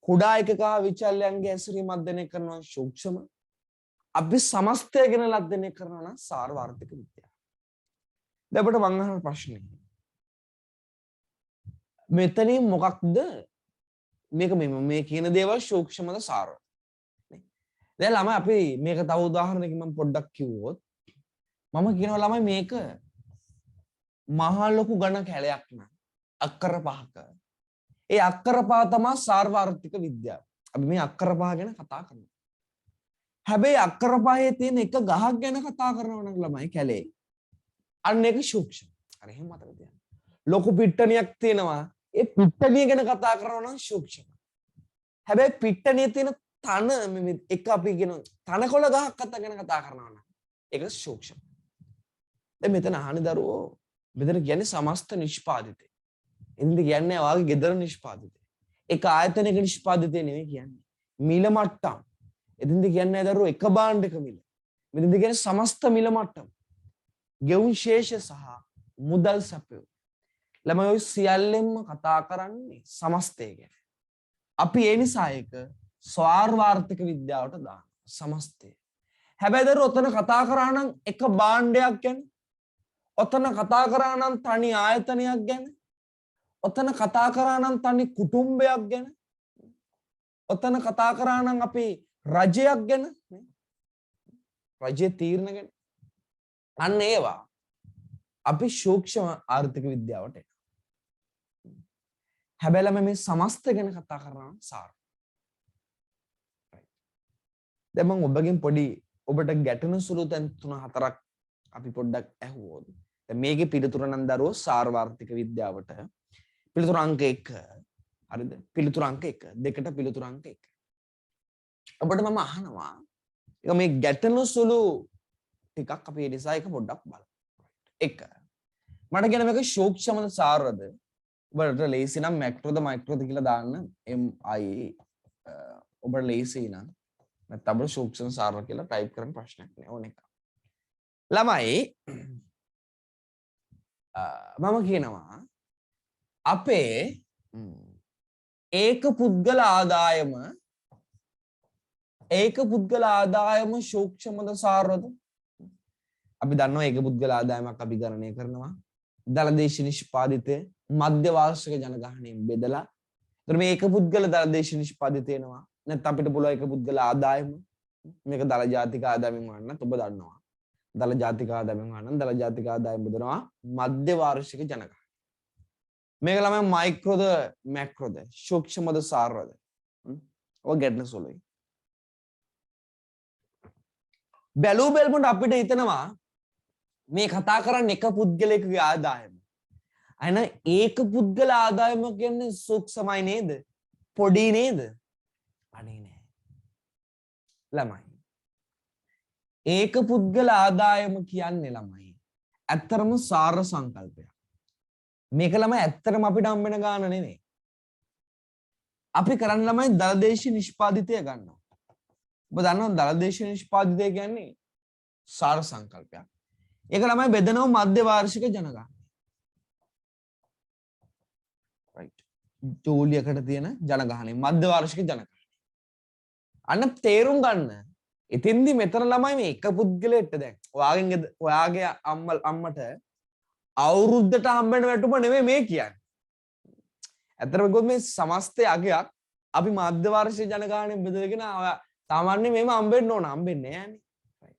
කුඩා එකක විචල්යන්ගේ හැසිරීම අධ්‍යයනය කරනවා සූක්ෂම. අපි සමස්තය ගැන අධ්‍යයනය කරනවා නම් සාර්වාර්ථික විද්‍යාව. දැන් අපිට මම අහන ප්‍රශ්නේ මෙතනින් මොකක්ද මේක මේ කියන දේවල් සූක්ෂමද සාරවත්? දැන් ළමයි අපි මේක තව උදාහරණයකින් මම පොඩ්ඩක් කිව්වොත් මම කියනවා ළමයි මේක මහා ලොකු ඝන කැලයක් නම් අක්කර 5ක ඒ අක්කර 5 තමයි සාර්වාර්ථික විද්‍යාව. අපි මේ අක්කර 5 ගැන කතා කරනවා. හැබැයි අක්කර 5 තියෙන එක ගහක් ගැන කතා කරනවා නම් ළමයි කැලේ අන්න ඒක සූක්ෂම. අර එහෙම මතක තියන්න. ලොකු පිට්ටනියක් තියෙනවා ඒ පිට්ටනිය ගැන කතා කරනවා නම් සූක්ෂම. හැබැයි පිට්ටනියේ තියෙන තන එක අපි කියන තනකොළ ගහක් කතා ගැන කතා කරනවා නම් ඒක සූක්ෂම. දැන් මෙතන අහන්නේ දරුවෝ මෙතන කියන්නේ සමස්ත නිෂ්පාදිතය. එන්නේ කියන්නේ වාගේ gedara නිෂ්පාදිතය. ඒක ආයතනයක නිෂ්පාදිතය නෙවෙයි කියන්නේ. මිල මට්ටම්. එදින්ද කියන්නේ දරුවෝ එක භාණ්ඩක මිල. මෙතනද කියන්නේ සමස්ත මිල මට්ටම. ගෙවුම් ශේෂ සහ මුදල් සැපයීම. ළමයි ඔය සියල්ලෙන්ම කතා කරන්නේ සමස්තය ගැන. අපි ඒ නිසා ඒක ස්වාර්වාර්ථික විද්‍යාවට දානවා. සමස්තය. හැබැයි දරු ඔතන කතා කරා නම් එක භාණ්ඩයක් ගැන, ඔතන කතා කරා නම් තනි ආයතනයක් ගැන, ඔතන කතා කරා නම් තනි කුටුම්බයක් ගැන, ඔතන කතා කරා නම් අපි රජයක් ගැන, රජයේ තීරණ ගැන. අන්න ඒවා අපි සූක්ෂම ආර්ථික විද්‍යාවට එනවා. හැබැයි මේ සමස්ත ගැන කතා කරනවා සාර. දැන් මම ඔබගෙන් පොඩි ඔබට ගැටෙන සුළු තැන් 3-4ක් අපි පොඩ්ඩක් ඇහුවොත්. දැන් මේකේ පිළිතුර නම් දරුවෝ සාර්වාර්ථික විද්‍යාවට පිළිතුර අංක 1. හරිද? පිළිතුර අංක 1. දෙකට පිළිතුර අංක 1. ඔබට මම අහනවා. ඒක මේ ගැටෙන සුළු ටිකක් අපි ඒ නිසා එක පොඩ්ඩක් බලමු. 1. මට කියන මේක සූක්ෂමද සාරද? ඔබට ලේසි නම් මැක්‍රෝද මයික්‍රෝද කියලා දාන්න MI ඔබට ලේසි නම් නැත්නම් ඔබට සූක්ෂම සාර කියලා ටයිප් කරන්න ප්‍රශ්නයක් නෑ ඕන එක. ළමයි මම කියනවා අපේ ඒක පුද්ගල ආදායම සූක්ෂමද සාරද? අපි දන්නවා ඒක පුද්ගල ආදායමක් අපි ගණනය කරනවා දලදේශ නිෂ්පාදිතය මධ්‍ය වාර්ෂික ජනගහනයෙන් බෙදලා. ඒතර මේ ඒක පුද්ගල දලදේශ නිෂ්පාදිතය එනවා. නැත්නම් අපිට පුළුවන් ඒක පුද්ගල ආදායම මේක දල ජාතික ආදායමෙන් ගන්නත් ඔබ දන්නවා. දල ජාතික ආදායමෙන් ගන්න දල ජාතික ආදායම බෙදනවා මධ්‍ය වාර්ෂික ජනගහනය. මේක ළමයි මයික්‍රෝද මැක්‍රෝද සූක්ෂමද සාරද? ඔය ගැටන සුළුයි. බැලූ බැලමුට අපිට හිතෙනවා මේ කතා කරන්නේ එක පුද්ගලයෙකුගේ ආදායම. අයන ඒක පුද්ගල ආදායම කියන්නේ සූක්ෂමයි නේද? පොඩි නේද? අනේ නෑ. ළමයි. ඒක පුද්ගල ආදායම කියන්නේ ළමයි. ඇත්තරම සාර සංකල්පයක්. මේක ළමයි ඇත්තරම අපිට හම්බෙන ගාන නෙමෙයි. අපි කරන්න ළමයි දලදේශීය නිෂ්පාදිතය ගන්නවා. ඔබ දන්නවා දලදේශීය නිෂ්පාදිතය කියන්නේ සාර සංකල්පයක්. ඒක ළමයි බෙදනවා මධ්‍ය වාර්ෂික ජනගහනය. right. ජූලියකට තියෙන ජනගහනය මධ්‍ය වාර්ෂික ජනගහනය. අන්න තේරුම් ගන්න. එතෙන්දි මෙතන ළමයි මේ එක පුද්ගලයෙක්ට දැන් ඔයාගේ අම්මට අවුරුද්දට හම්බෙන වැටුප නෙමෙයි මේ කියන්නේ. ඇත්තටම ගොඩ මේ සමස්ත අගයක් අපි මධ්‍ය වාර්ෂික ජනගහනයෙන් බෙදගෙන සාමාන්‍යයෙන් මේව හම්බෙන්න ඕන හම්බෙන්නේ නෑනේ.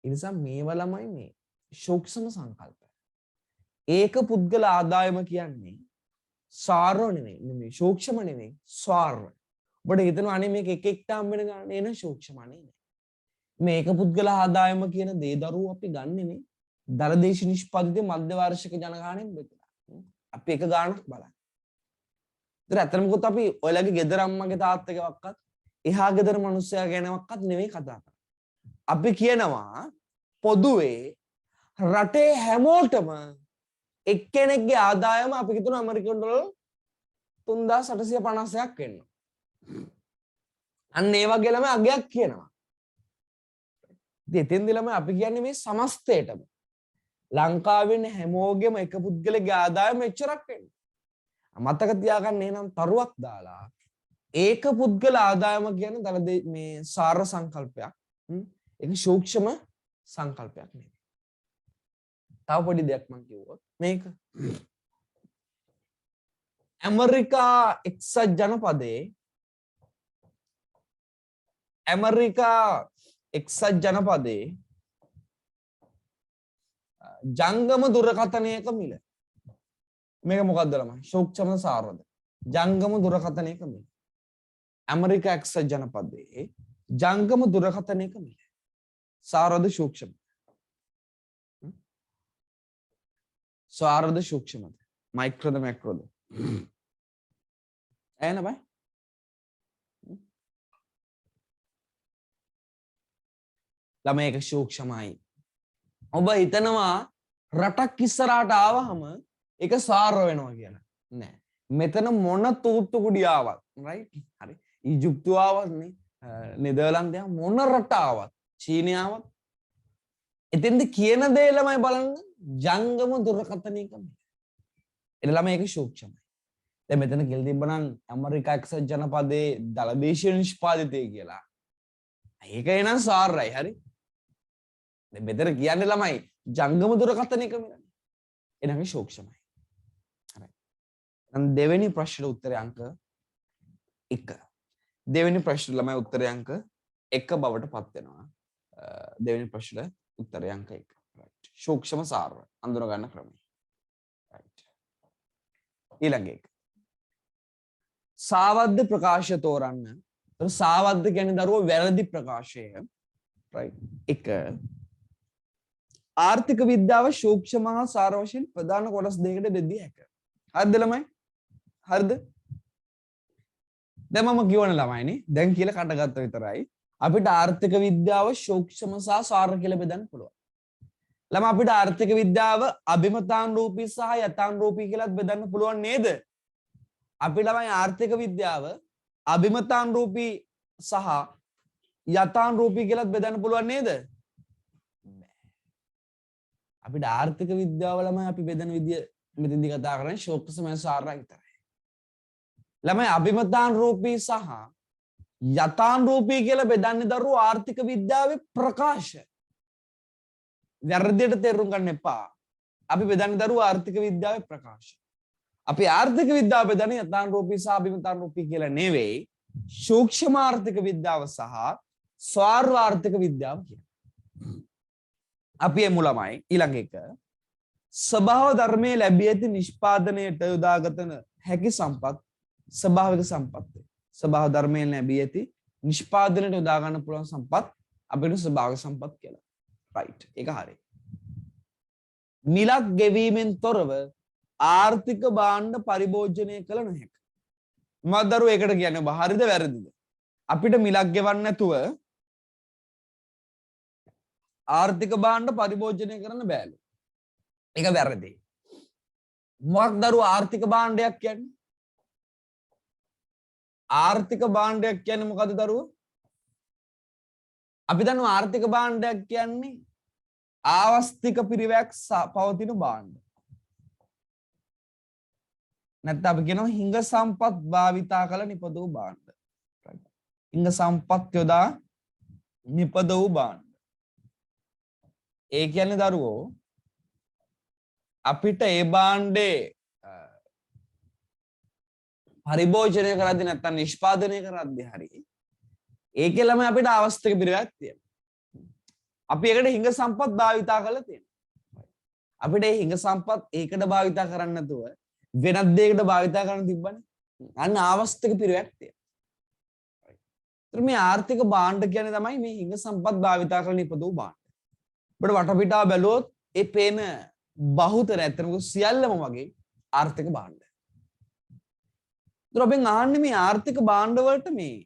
ඒ නිසා මේව ළමයි මේ සූක්ෂම සංකල්ප. ඒක පුද්ගල ආදායම කියන්නේ සාර නෙමෙයි සූක්ෂම නෙමෙයි ස්වාර. ඔබට හිතෙනවා අනේ මේක එක එක්ට හම්බෙන ගන්න එන සූක්ෂම නෙමෙයි. මේක පුද්ගල ආදායම කියන දේ දරුවෝ අපි ගන්නෙ මේ දලදේශ නිෂ්පාදිත මධ්‍ය වාර්ෂික ජනගහනයෙන් බෙදලා. අපි එක ගානක් බලන්න. ඒතර ඇත්තටම කොත් අපි ඔයලගේ ගෙදර අම්මගේ තාත්තගේවත් එහා ගෙදර මිනිස්සයා ගැනවත් නෙමෙයි කතා කරන්නේ. අපි කියනවා පොදුවේ රටේ හැමෝටම එක්කෙනෙක්ගේ ආදායම අපි හිතන ඇමරිකන් ඩොලර් 3850ක් වෙන්න. අන්න ඒ වගේ ළමයි අගයක් කියනවා. ඉතින් ළමයි අපි කියන්නේ මේ සමස්තයටම ලංකාවෙන් හැමෝගෙම එක පුද්ගලගේ ආදායම එච්චරක් වෙන්න. මතක තියාගන්න එහෙනම් තරුවක් දාලා ඒක පුද්ගල ආදායම කියන්නේ දලදේ මේ සාර සංකල්පයක්. ඒක සූක්ෂම සංකල්පයක් නෙවෙයි. තව පොඩි දෙයක් මම කිව්වොත් මේක ඇමරිකා එක්සත් ජනපදයේ ජංගම දුරකථනයක මිල. මේක මොකක්ද ළමයි? සූක්ෂම සාරද? ජංගම දුරකථනයක මිල. ඇමරිකා එක්සත් ජනපදයේ ජංගම දුරකථනයක මිල. සාරද සූක්ෂම? සාරද සූක්ෂමද? මයික්‍රෝද මැක්‍රෝද? ඇයින බයි? ළමයි ඒක සූක්ෂමයි. ඔබ හිතනවා රටක් ඉස්සරහට ආවහම ඒක සාර වෙනවා කියලා. නෑ. මෙතන මොන තූත්තු කුඩි ආවත්, රයිට්? හරි. ඊජිප්තුව ආවත් නේ, නෙදර්ලන්තය මොන රට ආවත්, චීනය ආවත් එතෙන්ද කියන දේ ළමයි බලන්න ජංගම දුරකථනයක මිල. එන ළමයි ඒක සූක්ෂමයි. දැන් මෙතන කියලා තිබ්බනම් ඇමරිකා එක්සත් ජනපදයේ දලදේශීය නිෂ්පාදිතය කියලා. ඒක එනං සාරයි හරි. දැන් මෙතන කියන්නේ ළමයි ජංගම දුරකථන එක මිලනේ. එනං සූක්ෂමයි. හරි. දැන් දෙවෙනි ප්‍රශ්නෙට උත්තරය අංක 1. දෙවෙනි ප්‍රශ්නෙට ළමයි උත්තරය අංක 1 බවට පත් වෙනවා. දෙවෙනි ප්‍රශ්නෙට උත්තරය අංක 1. right. සූක්ෂම සාර අඳුන ගන්න ක්‍රමය. right. ඊළඟ එක. සාවද්ද ප්‍රකාශය තෝරන්න. සාවද්ද කියන්නේ දරුවෝ වැරදි ප්‍රකාශය. right. 1. ආර්ථික විද්‍යාව සූක්ෂම හා සාර වශයෙන් ප්‍රධාන කොටස් දෙකකට බෙදිය හැකියි. හරිද ළමයි? හරිද? දැන් මම කියවන ළමයිනේ දැන් කියලා කඩගත්ත විතරයි. අපිට ආර්ථික විද්‍යාව සූක්ෂම සහ සාර කියලා බෙදන්න පුළුවන්. ළමයි අපිට ආර්ථික විද්‍යාව අභිමතානුරූපී සහ යථානුරූපී කියලාත් බෙදන්න පුළුවන් නේද? අපි ළමයි ආර්ථික විද්‍යාව අභිමතානුරූපී සහ යථානුරූපී කියලාත් බෙදන්න පුළුවන් නේද? අපිට ආර්ථික විද්‍යාව ළමයි අපි බෙදන විදිය මෙතෙන්දී කතා කරන්නේ සූක්ෂම සාරය විතරයි. ළමයි අභිමතානුරූපී සහ යථානුරූපී කියලා බෙදන්නේ දරුවෝ ආර්ථික විද්‍යාවේ ප්‍රකාශ. වැරදියට තේරුම් ගන්න එපා. අපි බෙදන්නේ දරුවෝ ආර්ථික විද්‍යාවේ ප්‍රකාශ. අපි ආර්ථික විද්‍යාව බෙදන්නේ යථානුරූපී සහ අභිමතානුරූපී කියලා නෙවෙයි සූක්ෂම ආර්ථික විද්‍යාව සහ ස්වර්ව ආර්ථික විද්‍යාව කියලා. අපි එමු ළමයි ඊළඟ එක. ස්වභාව ධර්මයේ ලැබී ඇති නිෂ්පාදනයට යොදාගත හැකි සම්පත් ස්වභාවික සම්පත්. ස්වභාව ධර්මයෙන් ලැබී ඇති නිෂ්පාදනයට යොදා ගන්න පුළුවන් සම්පත් අපිට ස්වභාවික සම්පත් කියලා. right. ඒක හරි. මිලක් ගෙවීමෙන් තොරව ආර්ථික භාණ්ඩ පරිභෝජනය කළ නොහැක. මම දරුවෝ ඒකට කියන්නේ හරිද වැරදිද? අපිට මිලක් ගෙවන්න නැතුව ආර්ථික භාණ්ඩ පරිභෝජනය කරන්න බෑලු. ඒක වැරදි. මොකක්ද දරුවෝ ආර්ථික භාණ්ඩයක් කියන්නේ? ආර්ථික භාණ්ඩයක් කියන්නේ මොකද්ද දරුවෝ? අපි දන්නවා ආර්ථික භාණ්ඩයක් කියන්නේ ආවස්තික පිරිවැයක් පවතින භාණ්ඩ. නැත්නම් අපි කියනවා හිඟ සම්පත් භාවිතා කළ නිපද වූ භාණ්ඩ. හිඟ සම්පත් යොදා නිපද වූ භාණ්ඩ. ඒ කියන්නේ දරුවෝ අපිට ඒ භාණ්ඩේ පරිභෝජනය කරද්දී නැත්නම් නිෂ්පාදනය කරද්දී හරි ඒකේ ළමයි අපිට අවස්ථික පිරිවැයක් තියෙනවා. අපි ඒකට හිඟ සම්පත් භාවිතා කරලා තියෙනවා. අපිට ඒ හිඟ සම්පත් ඒකට භාවිතා කරන්න නැතුව වෙනත් දෙයකට භාවිතා කරන්න තිබ්බනේ. අන්න අවස්ථික පිරිවැයක් තියෙනවා. ඒතර මේ ආර්ථික භාණ්ඩ කියන්නේ තමයි මේ හිඟ සම්පත් භාවිතා කරලා ඉපදූ භාණ්ඩ. අපිට වටපිටාව බැලුවොත් ඒ පේන බහුතර ඇත්තම සියල්ලම වගේ ආර්ථික භාණ්ඩ. ඒතර අපෙන් අහන්නේ මේ ආර්ථික භාණ්ඩ වලට මේ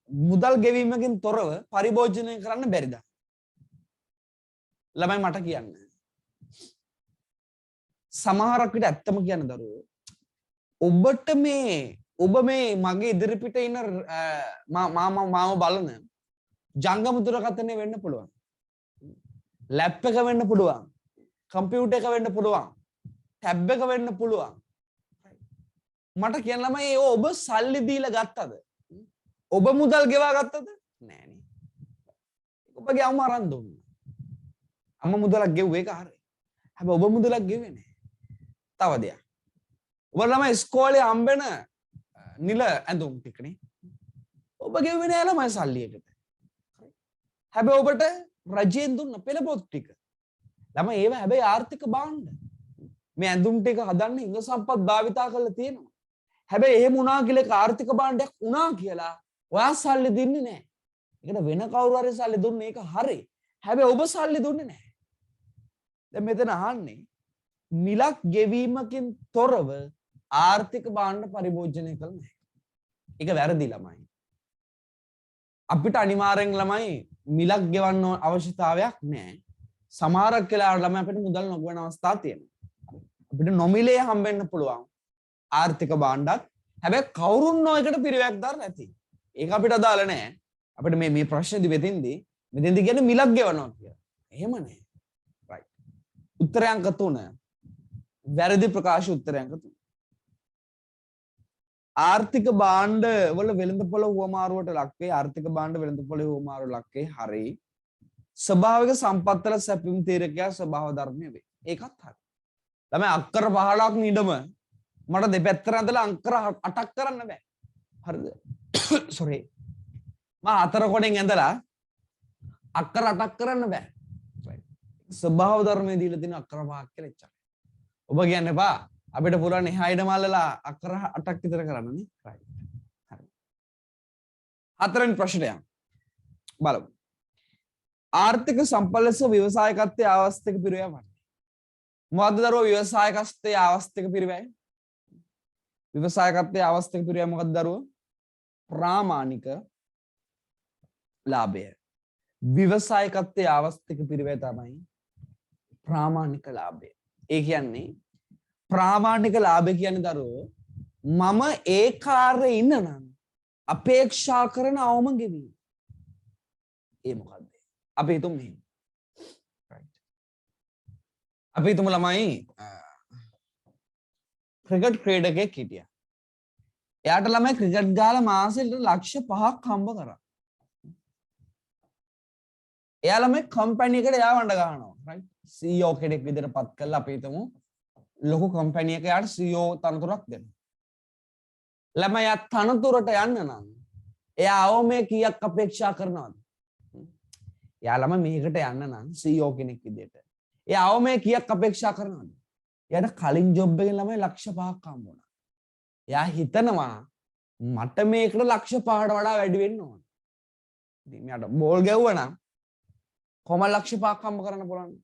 මුදල් ගෙවීමකින් තොරව පරිභෝජනය කරන්න බැරිද? ළමයි මට කියන්න. සමහරක් විට ඇත්තම කියන්න දරුවෝ ඔබට ඔබ මේ මගේ ඉදිරිපිට ඉන්න මාව බලන ජංගම දුරකථනය වෙන්න පුළුවන්. ලැප් එක වෙන්න පුළුවන්. කම්පියුටර් එක වෙන්න පුළුවන්. ටැබ් එක වෙන්න පුළුවන්. මට කියන්න ළමයි ඔබ සල්ලි දීලා ගත්තද? ඔබ මුදල් ගෙවා ගත්තද? නෑනේ. ඔබගේ අම්මා අරන් දුන්නා. අම්මා මුදලක් ගෙව්වේ ඒක හරි. හැබැයි ඔබ මුදලක් ගෙව්වේ නෑ. තව දෙයක්. ඔබ ළමයි ඉස්කෝලේ හම්බෙන නිල ඇඳුම් ටිකනේ. ඔබ ගෙව්වේ නෑ ළමයි සල්ලි එකට. හැබැයි ඔබට රජයෙන් දුන්න පෙළ පොත් ටික. ළමයි ඒව හැබැයි ආර්ථික භාණ්ඩ. මේ ඇඳුම් ටික හදන්න හිඟ සම්පත් භාවිතා කරලා තියෙනවා. හැබැයි එහෙම වුණා කියලා ඒක ආර්ථික භාණ්ඩයක් වුණා කියලා ඔයා සල්ලි දෙන්නේ නැහැ. ඒකට වෙන කවුරු හරි සල්ලි දුන්නේ ඒක හරි. හැබැයි ඔබ සල්ලි දුන්නේ නැහැ. දැන් මෙතන අහන්නේ මිලක් ගෙවීමකින් තොරව ආර්ථික භාණ්ඩ පරිභෝජනය කළ නැහැ. ඒක වැරදි ළමයි. අපිට අනිවාර්යෙන් ළමයි මිලක් ගෙවන්න අවශ්‍යතාවයක් නැහැ. සමහරක් වෙලාවට ළමයි අපිට මුදල් නොගෙවන අවස්ථා තියෙනවා. අපිට නොමිලේ හම්බෙන්න පුළුවන් ආර්ථික භාණ්ඩත්. හැබැයි කවුරුන් නොයකට පිරිවැයක් දාන්න නැති. ඒක අපිට අදාළ නැහැ. අපිට මේ ප්‍රශ්නේදී මෙතෙන්දී කියන්නේ මිලක් ගෙවනවා කියලා. එහෙම නැහැ. right. උත්තරය අංක 3. වැරදි ප්‍රකාශ උත්තරය අංක 3. ආර්ථික භාණ්ඩ වල වෙළඳපොළ හුවමාරුවට ලක් වේ. ආර්ථික භාණ්ඩ වෙළඳපොළ හුවමාරුවට ලක් වේ. හරි. ස්වභාවික සම්පත් වල සැපිම් තීරකයා ස්වභාව ධර්මය වේ. ඒකත් හරි. ළමයි අක්කර 15ක් නිඩම මට දෙපැත්තට ඇඳලා අක්කර 8ක් කරන්න බෑ. හරිද? සෝරි. මම 4 කොටෙන් ඇඳලා අක්කර 8ක් කරන්න බෑ. ස්වභාව ධර්මයේ දීලා තියෙන අක්කර 5ක් කියලා එච්චරයි. ඔබ කියන්න එපා අපිට පුළුවන් එහායිට මල්ලලා අක්කර 8ක් විතර කරන්න නේ. right. හරි. හතරවෙනි ප්‍රශ්නය බලමු. ආර්ථික සම්පත් ලෙස ව්‍යවසායකත්වයේ අවස්ථික පිරිවැය වන්නේ. මොකද්ද දරුවෝ ව්‍යවසායකත්වයේ අවස්ථික පිරිවැය? ව්‍යවසායකත්වයේ අවස්ථික පිරිවැය මොකද්ද දරුවෝ? ප්‍රාමාණික ලාභය. ව්‍යවසායකත්වයේ අවස්ථික පිරිවැය තමයි ප්‍රාමාණික ලාභය. ඒ කියන්නේ ප්‍රාමාණික ලාභය කියන්නේ දරුවෝ මම ඒ කාර්යයේ ඉන්න නම් අපේක්ෂා කරන අවම ගෙවීම. ඒ මොකද්ද? අපි හිතමු මෙහෙම. right. අපි හිතමු ළමයි ක්‍රිකට් ක්‍රීඩකයෙක් හිටියා. එයාට ළමයි ක්‍රිකට් ගහලා මාසෙට ලක්ෂ 5ක් හම්බ කරා. එයා ළමයි කම්පැනි එකට යවන්න ගන්නවා. right. CEO කෙනෙක් විදිහට පත් කරලා අපි හිතමු ලොකු කම්පැනි එකක යාට CEO තනතුරක් දෙනවා. ළමයා තනතුරට යන්න නම් එයා අවමේ කීයක් අපේක්ෂා කරනවද? එයා ළමයි මේකට යන්න නම් CEO කෙනෙක් විදිහට. එයා අවමේ කීයක් අපේක්ෂා කරනවද? එයාට කලින් ජොබ් එකෙන් ළමයි ලක්ෂ 5ක් හම්බ වුණා. එයා හිතනවා මට මේකට ලක්ෂ 5කට වඩා වැඩි වෙන්න ඕන. ඉතින් මෙයාට බෝල් ගැව්වා නම් කොහම ලක්ෂ 5ක් හම්බ කරන්න පුළුවන්?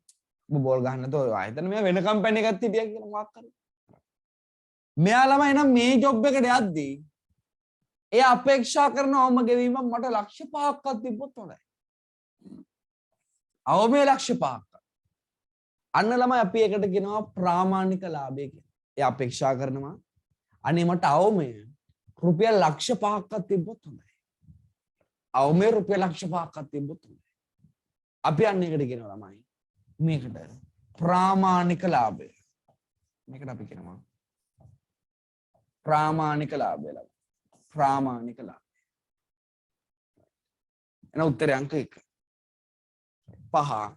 ඔබ බෝල් ගහන්න නැතෝ ආයතන මෙයා වෙන කම්පැනි එකක් හිටියා කියලා මොකක් කරේ. මෙයා ළමයි නම් මේ ජොබ් එකට යද්දී එයා අපේක්ෂා කරන අවම ගෙවීම මට ලක්ෂ 5ක්වත් තිබ්බොත් හොඳයි. අවමේ ලක්ෂ 5ක්. අන්න ළමයි අපි ඒකට කියනවා ප්‍රාමාණික ලාභය කියලා. එයා අපේක්ෂා කරනවා අනේ මට අවමේ රුපියල් ලක්ෂ 5ක්වත් තිබ්බොත් හොඳයි. අවමේ රුපියල් ලක්ෂ 5ක්වත් තිබ්බොත් හොඳයි. අපි අන්න ඒකට කියනවා ළමයි මේකට ප්‍රාමාණික ලාභය. මේකට අපි කියනවා ප්‍රාමාණික ලාභය. ප්‍රාමාණික ලාභය. එන උත්තරය අංක 1. 5.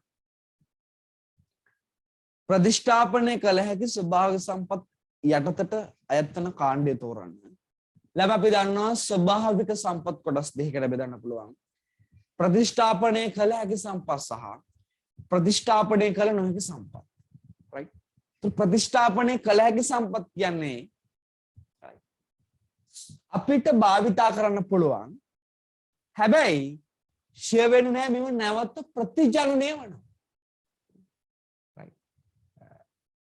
ප්‍රතිෂ්ඨාපනය කළ හැකි ස්වභාවික සම්පත් යටතට අයත් වන කාණ්ඩය තෝරන්න. ලැබ අපි දන්නවා ස්වභාවික සම්පත් කොටස් දෙකකට බෙදන්න පුළුවන්. ප්‍රතිෂ්ඨාපනය කළ හැකි සම්පත් සහ ප්‍රතිෂ්ඨාපනය කළ නොහැකි සම්පත්. right. ප්‍රතිෂ්ඨාපනය කළ හැකි සම්පත් කියන්නේ අපිට භාවිතා කරන්න පුළුවන්. හැබැයි ෂෙයා වෙන්නේ නැහැ මෙව නැවත ප්‍රතිජනනය වෙනවා. right.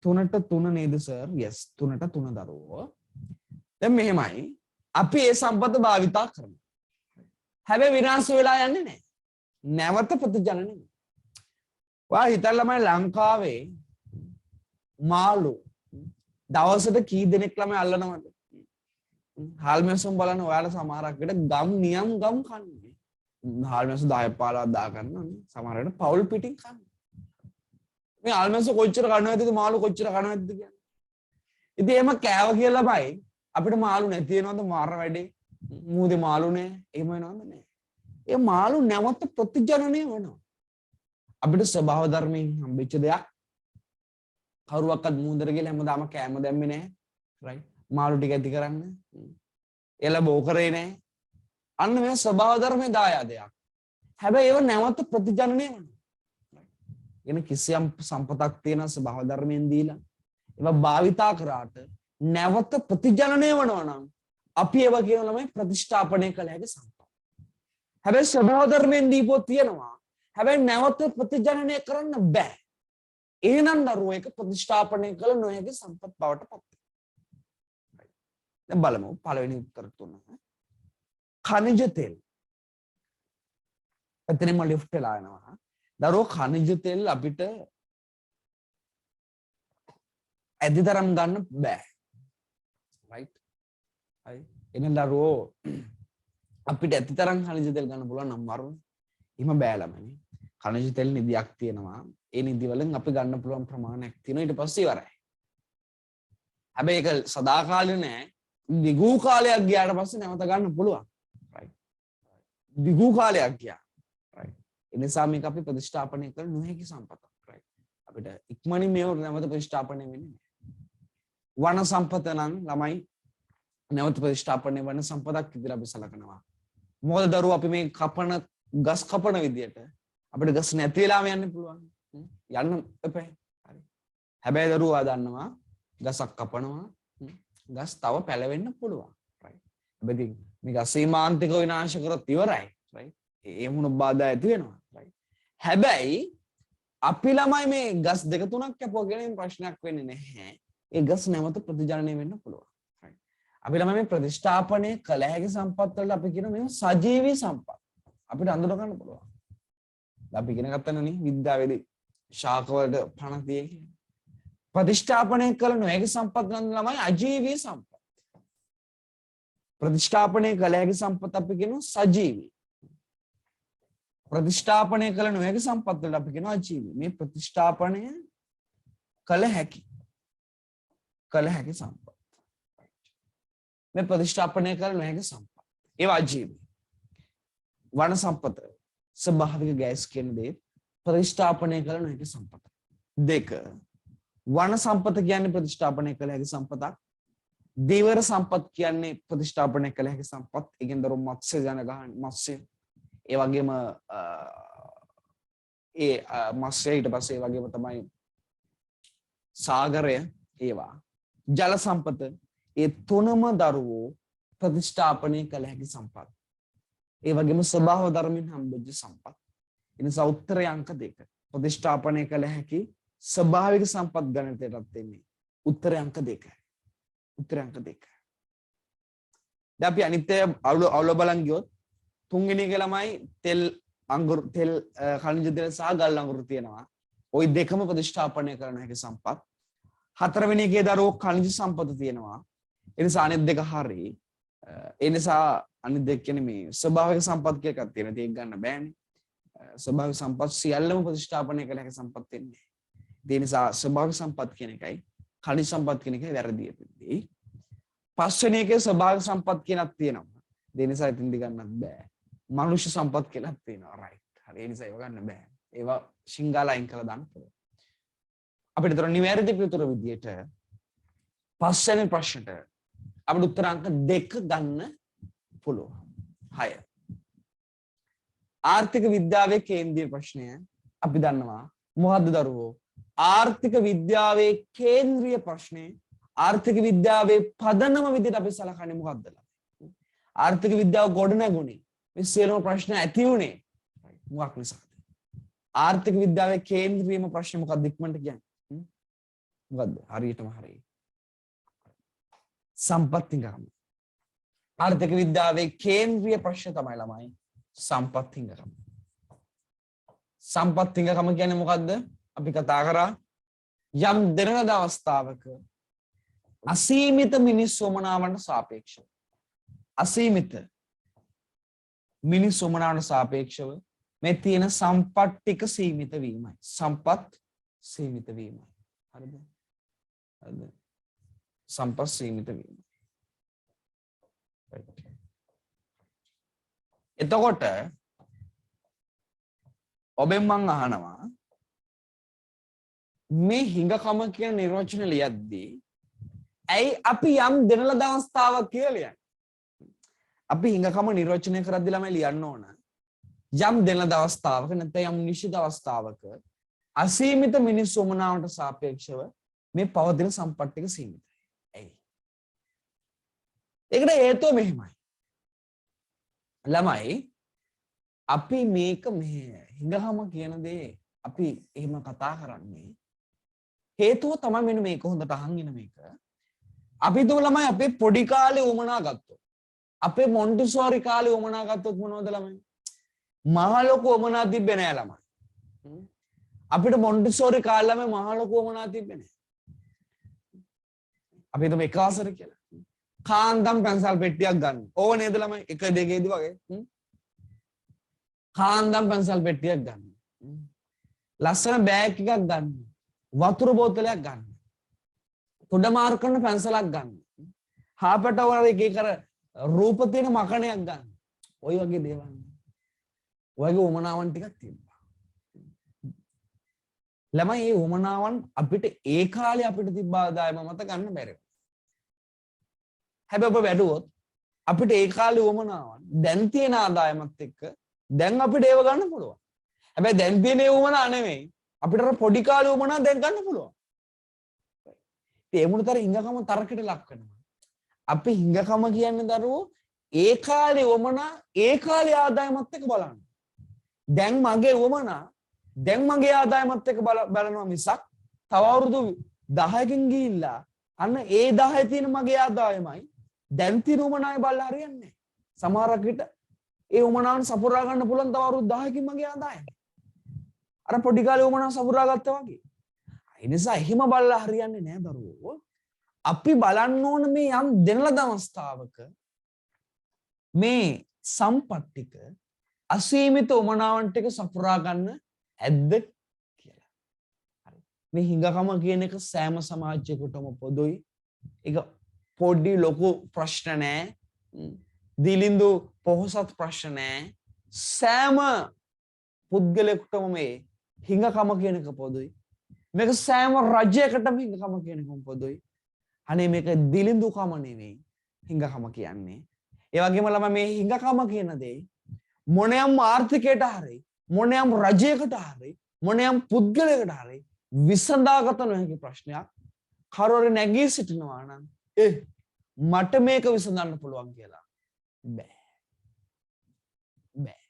3ට 3 නේද සර්? yes 3ට 3 දරුවෝ. දැන් මෙහෙමයි අපි ඒ සම්පත භාවිතා කරනවා. හැබැයි විනාශ වෙලා යන්නේ නැහැ. නැවත ප්‍රතිජනනය. ඔයා හිතන්නමයි ලංකාවේ මාළු දවසට කී දෙනෙක් ළමයි අල්ලනවද? හාල්මැස්සුම් බලන්න ඔයාලා සමහරක් විට ගම් නියම් ගම් කන්නේ. හාල්මැස්සු 10 15 දා ගන්නවනේ. සමහර වෙලට පවුල් පිටින් කන්නේ. මේ හාල්මැස්සු කොච්චර කනවද මාළු කොච්චර කනවද කියන්නේ. ඉතින් එහෙම කෑව කියලා බයි අපිට මාළු නැති වෙනවද මාර වැඩේ? මූදේ මාළු නෑ. එහෙම වෙනවද නෑ. ඒ මාළු නැවත ප්‍රතිජනනය වෙනවා. අපිට ස්වභාව ධර්මයෙන් හම්බෙච්ච දෙයක් කවුරුවක්වත් මූදර ගිහලා හැමදාම කෑම දැම්මේ නැහැ. right. මාළු ටික ඇති කරන්න. එළ බෝ කරේ නැහැ. අන්න මේ ස්වභාව ධර්මයේ දායාදයක්. හැබැයි ඒව නැවත ප්‍රතිජනනය වෙනවා. එන කිසියම් සම්පතක් තියෙන ස්වභාව ධර්මයෙන් දීලා ඒවා භාවිතා කරාට නැවත ප්‍රතිජනනය වෙනවා නම් අපි ඒව කියන ළමයි ප්‍රතිෂ්ඨාපනය කළ හැකි සම්පත. හැබැයි ස්වභාව ධර්මයෙන් දීපොත් තියෙනවා. හැබැයි නැවත ප්‍රතිජනනය කරන්න බෑ. එහෙනම් දරුවෝ ඒක ප්‍රතිෂ්ඨාපනය කළ නොහැකි සම්පත් බවට පත් වෙනවා. දැන් බලමු පළවෙනි උත්තර තුන. ඛනිජ තෙල්. එතනම ලිෆ්ට් වෙලා යනවා. දරුවෝ ඛනිජ තෙල් අපිට ඇදිතරම් ගන්න බෑ. right. හරි. එහෙනම් දරුවෝ අපිට ඇතිතරම් ඛනිජ තෙල් ගන්න පුළුවන් නම් වරුන් එහෙම බෑ ළමයි. ඛනිජ තෙල් නිදියක් තියෙනවා. ඒ නිදි වලින් අපි ගන්න පුළුවන් ප්‍රමාණයක් තියෙනවා. ඊට පස්සේ ඉවරයි. හැබැයි ඒක සදාකාලික නෑ. දිගු කාලයක් ගියාට පස්සේ නැවත ගන්න පුළුවන්. right. දිගු කාලයක් ගියා. right. ඒ නිසා මේක අපි ප්‍රතිස්ථාපනය කළ නොහැකි සම්පතක්. right. අපිට ඉක්මනින් මේව නැවත ප්‍රතිස්ථාපනය වෙන්නේ නැහැ. වන සම්පත නම් ළමයි නැවත ප්‍රතිස්ථාපනය වන සම්පතක් විදිහට අපි සලකනවා. මොකද දරුවෝ අපි මේ කපන ගස් කපන විදිහට අපිට ගස් නැති වෙලාම යන්න පුළුවන්. යන්න එපා. හරි. හැබැයි දරුවා දන්නවා ගසක් කපනවා ගස් තව පැලවෙන්න පුළුවන්. right. හැබැයි මේක අසීමාන්තිකව විනාශ කරොත් ඉවරයි. right. ඒ වුණ බාධා ඇති වෙනවා. right. හැබැයි අපි ළමයි මේ ගස් දෙක තුනක් කැපුවා කියන ප්‍රශ්නයක් වෙන්නේ නැහැ. ඒ ගස් නැවත ප්‍රතිජනනය වෙන්න පුළුවන්. right. අපි ළමයි මේ ප්‍රතිස්ථාපනය කළ හැකි සම්පත් වලට අපි කියන මේ සජීවී සම්පත්. අපිට අඳුර ගන්න පුළුවන්. අපි ඉගෙන ගන්නනේ විද්‍යාවේදී ශාක වලට පණ තියේ කියලා. ප්‍රතිස්ථාපනය කළ නොහැකි සම්පත් නම් ළමයි අජීවී සම්පත්. ප්‍රතිස්ථාපනය කළ හැකි සම්පත් අපි කියනවා සජීවී. ප්‍රතිස්ථාපනය කළ නොහැකි සම්පත් වලට අපි කියනවා අජීවී. මේ ප්‍රතිස්ථාපනය කළ හැකි සම්පත්. මේ ප්‍රතිස්ථාපනය කළ නොහැකි සම්පත්. ඒවා අජීවී. වන සම්පත ස්වභාවික ගෑස් කියන දේ ප්‍රතිස්ථාපනය කළ නොහැකි සම්පත. දෙක වන සම්පත කියන්නේ ප්‍රතිස්ථාපනය කළ හැකි සම්පතක්. දීවර සම්පත් කියන්නේ ප්‍රතිස්ථාපනය කළ හැකි සම්පත්. ඒකෙන් දරු මත්ස්‍ය ජනගහන මත්ස්‍ය ඒ වගේම ඒ මත්ස්‍ය ඊට පස්සේ ඒ වගේම තමයි සාගරය ඒවා. ජල සම්පත ඒ තුනම දරුවෝ ප්‍රතිස්ථාපනය කළ හැකි සම්පත්. ඒ වගේම ස්වභාව ධර්මයෙන් හම්බෙච්ච සම්පත්. ඒ නිසා උත්තරය අංක 2. ප්‍රතිස්ථාපනය කළ හැකි ස්වභාවික සම්පත් ගණිතයටත් එන්නේ උත්තරය අංක 2. උත්තරය අංක 2. දැන් අපි අනිත්‍ය අවුල බලන් ගියොත් තුන්වෙනි එක ළමයි තෙල් අඟුරු තෙල් khනිජ තෙල් සහ ගල් අඟුරු තියෙනවා. ওই දෙකම ප්‍රතිස්ථාපනය කරන හැකි සම්පත්. හතරවෙනි එකේ දරුවෝ khනිජ සම්පත තියෙනවා. ඒ නිසා අනිත් දෙක හරි. ඒ නිසා අනිත් දෙක කියන්නේ මේ ස්වභාවික සම්පත් කියලා එකක් තියෙනවා. ඒක ගන්න බෑනේ. ස්වභාවික සම්පත් සියල්ලම ප්‍රතිස්ථාපනය කළ හැකි සම්පත් වෙන්නේ. ඒ නිසා ස්වභාවික සම්පත් කියන එකයි khනිජ සම්පත් කියන එකයි වැරදි වෙන්නේ. පස්වෙනි එකේ ස්වභාවික සම්පත් කියනක් තියෙනවා. ඒ නිසා ඉතින් දිගන්නත් බෑ. මනුෂ්‍ය සම්පත් කියලා තියෙනවා. රයිට්. හරි. ඒ නිසා ඒව ගන්න බෑ. ඒවා සිංගල අයින් කරලා දාන්න පුළුවන්. අපිට තර නිවැරදි පිළිතුර විදියට පස්වෙනි ප්‍රශ්නට අපිට උත්තර අංක 2 ගන්න පුළුවන්. 6. ආර්ථික විද්‍යාවේ කේන්ද්‍රීය ප්‍රශ්නය අපි දන්නවා මොකද්ද දරුවෝ? ආර්ථික විද්‍යාවේ කේන්ද්‍රීය ප්‍රශ්නේ ආර්ථික විද්‍යාවේ පදනම විදිහට අපි සලකන්නේ මොකද්ද? ආර්ථික විද්‍යාව ගොඩනැගුණේ මේ සියලුම ප්‍රශ්න ඇති වුණේ මොකක් නිසාද? ආර්ථික විද්‍යාවේ කේන්ද්‍රීයම ප්‍රශ්නේ මොකක්ද ඉක්මනට කියන්නේ? මොකද්ද? හරියටම හරියි. සම්පත් හිඟකම. ආර්ථික විද්‍යාවේ කේන්ද්‍රීය ප්‍රශ්න තමයි ළමයි සම්පත් හිඟකම. සම්පත් හිඟකම කියන්නේ මොකද්ද? අපි කතා කරා යම් දෙනද අවස්ථාවක අසීමිත මිනිස් වමනාවන්ට සාපේක්ෂව අසීමිත මිනිස් වමනාවන්ට සාපේක්ෂව මේ තියෙන සම්පත් ටික සීමිත වීමයි. සම්පත් සීමිත වීමයි. හරිද? හරිද? සම්පත් සීමිත වීම. එතකොට ඔබෙන් මං අහනවා මේ හිඟකම කියන නිර්වචන ලියද්දී ඇයි අපි යම් දෙනලද අවස්ථාවක් කියලා ලියන්නේ? අපි හිඟකම නිර්වචනය කරද්දී ළමයි ලියන්න ඕන යම් දෙනලද අවස්ථාවක නැත්නම් යම් නිශ්චිත අවස්ථාවක අසීමිත මිනිස් වමනාවට සාපේක්ෂව මේ පවතින සම්පත් ටික සීමිතයි. ඇයි? ඒකට හේතුව මෙහෙමයි. ළමයි අපි මේක මේ හිඟකම කියන දේ අපි එහෙම කතා කරන්නේ හේතුව තමයි මෙන්න මේක හොඳට අහන් ඉන්න මේක. අපි දුව ළමයි අපේ පොඩි කාලේ උමනා ගත්තොත් අපේ මොන්ටිසෝරි කාලේ උමනා ගත්තොත් මොනවද ළමයි? මහ ලොකු උමනා තිබ්බේ නෑ ළමයි. අපිට මොන්ටිසෝරි කාලේ ළමයි මහ ලොකු උමනා තිබ්බේ නෑ. අපි හිතමු එක ආසර කියලා. කාන්දම් පැන්සල් පෙට්ටියක් ගන්න. ඕව නේද ළමයි? එක දෙකේදී වගේ. කාන්දම් පැන්සල් පෙට්ටියක් ගන්න. ලස්සන බෑග් එකක් ගන්න. වතුර බෝතලයක් ගන්න. පොඩ මාරු කරන පැන්සලක් ගන්න. හාපට වල එක එක අර රූප තියෙන මකණයක් ගන්න. ওই වගේ දේවල්. ඔයගේ උමනාවන් ටිකක් තිබ්බා. ළමයි මේ උමනාවන් අපිට ඒ කාලේ අපිට තිබ්බ ආදායම මත ගන්න බැහැ. හැබැයි ඔබ වැඩුවොත් අපිට ඒ කාලේ උමනාවන් දැන් තියෙන ආදායමත් එක්ක දැන් අපිට ඒව ගන්න පුළුවන්. හැබැයි දැන් තියෙන ඒ උමනා නෙමෙයි. අපිට අර පොඩි කාලේ උමනා දැන් ගන්න පුළුවන්. ඒ මුණතර හිඟකම තරකට ලක් වෙනවා. අපි හිඟකම කියන්නේ දරුවෝ ඒ කාලේ උමනා ඒ කාලේ ආදායමත් එක්ක බලන්න. දැන් මගේ උමනා දැන් මගේ ආදායමත් එක්ක බලනවා මිසක් තව අවුරුදු 10කින් ගිහිල්ලා අන්න ඒ 10 තියෙන මගේ ආදායමයි දැන් තියෙන උමනායි බලලා හරියන්නේ නැහැ. සමහරක් විට ඒ උමනාවන් සපුරා ගන්න පුළුවන් තව අවුරුදු 10කින් මගේ ආදායම. අර පොඩි කාලේ උමනාව සපුරා ගත්තා වගේ. ඒ නිසා එහෙම බලලා හරියන්නේ නැහැ දරුවෝ. අපි බලන්න ඕන මේ යම් දෙනලද අවස්ථාවක මේ සම්පත් ටික අසීමිත උමනාවන් ටික සපුරා ගන්න ඇද්ද කියලා. හරි. මේ හිඟකම කියන එක සෑම සමාජයකටම පොදුයි. ඒක පොඩි ලොකු ප්‍රශ්න නෑ. දිලිඳු පොහොසත් ප්‍රශ්න නෑ. සෑම පුද්ගලයෙකුටම මේ හිඟකම කියන එක පොදුයි. මේක සෑම රජයකටම හිඟකම කියන එක පොදුයි. අනේ මේක දිලිඳුකම නෙවෙයි හිඟකම කියන්නේ. ඒ වගේම ළම මේ හිඟකම කියන දේ මොනෑම් ආර්ථිකයට හරි මොනෑම් රජයකට හරි මොනෑම් පුද්ගලයකට හරි විසඳාගත නොහැකි ප්‍රශ්නයක්. කවුරු නැගී සිටිනවා නම් මට මේක විසඳන්න පුළුවන් කියලා බෑ. බෑ.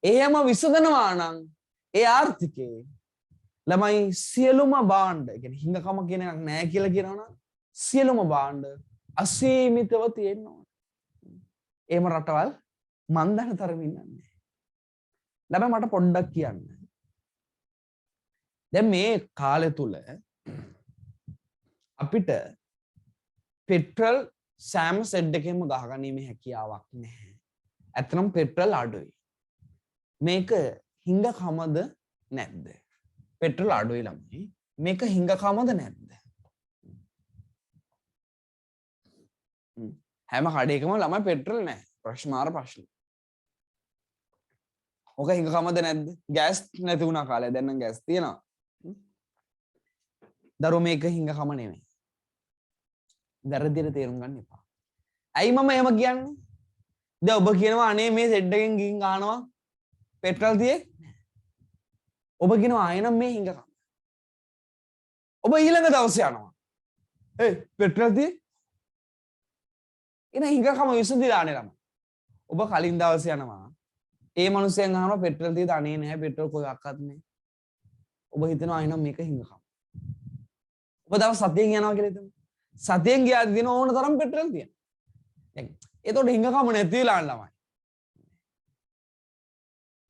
එහෙම විසඳනවා නම් ඒ ආර්ථිකේ ළමයි සියලුම භාණ්ඩ, ඒ කියන්නේ හිඟකම කියන එකක් නැහැ කියලා කියනවනම් සියලුම භාණ්ඩ අසීමිතව තියෙන්න ඕන. එහෙම රටවල් මන් දන්න තරමින් නැහැ. ළමයි මට පොඩ්ඩක් කියන්න. දැන් මේ කාලය තුල අපිට පෙට්‍රල් සෑම සෙඩ් එකෙම ගහගැනීමේ හැකියාවක් නැහැ. ඇත්තනම් පෙට්‍රල් අඩුයි. මේක හිඟකමද නැද්ද? පෙට්‍රල් අඩුයි ළමයි. මේක හිඟකමද නැද්ද? හැම කඩේකම ළමයි පෙට්‍රල් නැහැ. ප්‍රශ්නාර ප්‍රශ්න. ඔක හිඟකමද නැද්ද? ගෑස් නැති වුණා කාලේ. දැන් නම් ගෑස් තියෙනවා. දරුවෝ මේක හිඟකම නෙමෙයි. වැරදියට තේරුම් ගන්න එපා. ඇයි මම එහෙම කියන්නේ? දැන් ඔබ කියනවා අනේ මේ සෙඩ් එකෙන් ගිහින් ගහනවා පෙට්‍රල් තියේ. ඔබ කියනවා ආයෙනම් මේ හිඟකම. ඔබ ඊළඟ දවසේ යනවා. පෙට්‍රල් තියේ. එන හිඟකම විසඳිලා නේ ළම. ඔබ කලින් දවසේ යනවා. ඒ මිනිස්සෙන් අහනවා පෙට්‍රල් තියද? අනේ නැහැ පෙට්‍රල් කොහොක්වත් නැහැ. ඔබ හිතනවා ආයෙනම් මේක හිඟකම. ඔබ දවස් 7න් යනවා කියලා හිතමු. 7න් ගියාද දින ඕන තරම් පෙට්‍රල් තියෙනවා. දැන් ඒතකොට හිඟකම නැති වෙලා ළමයි.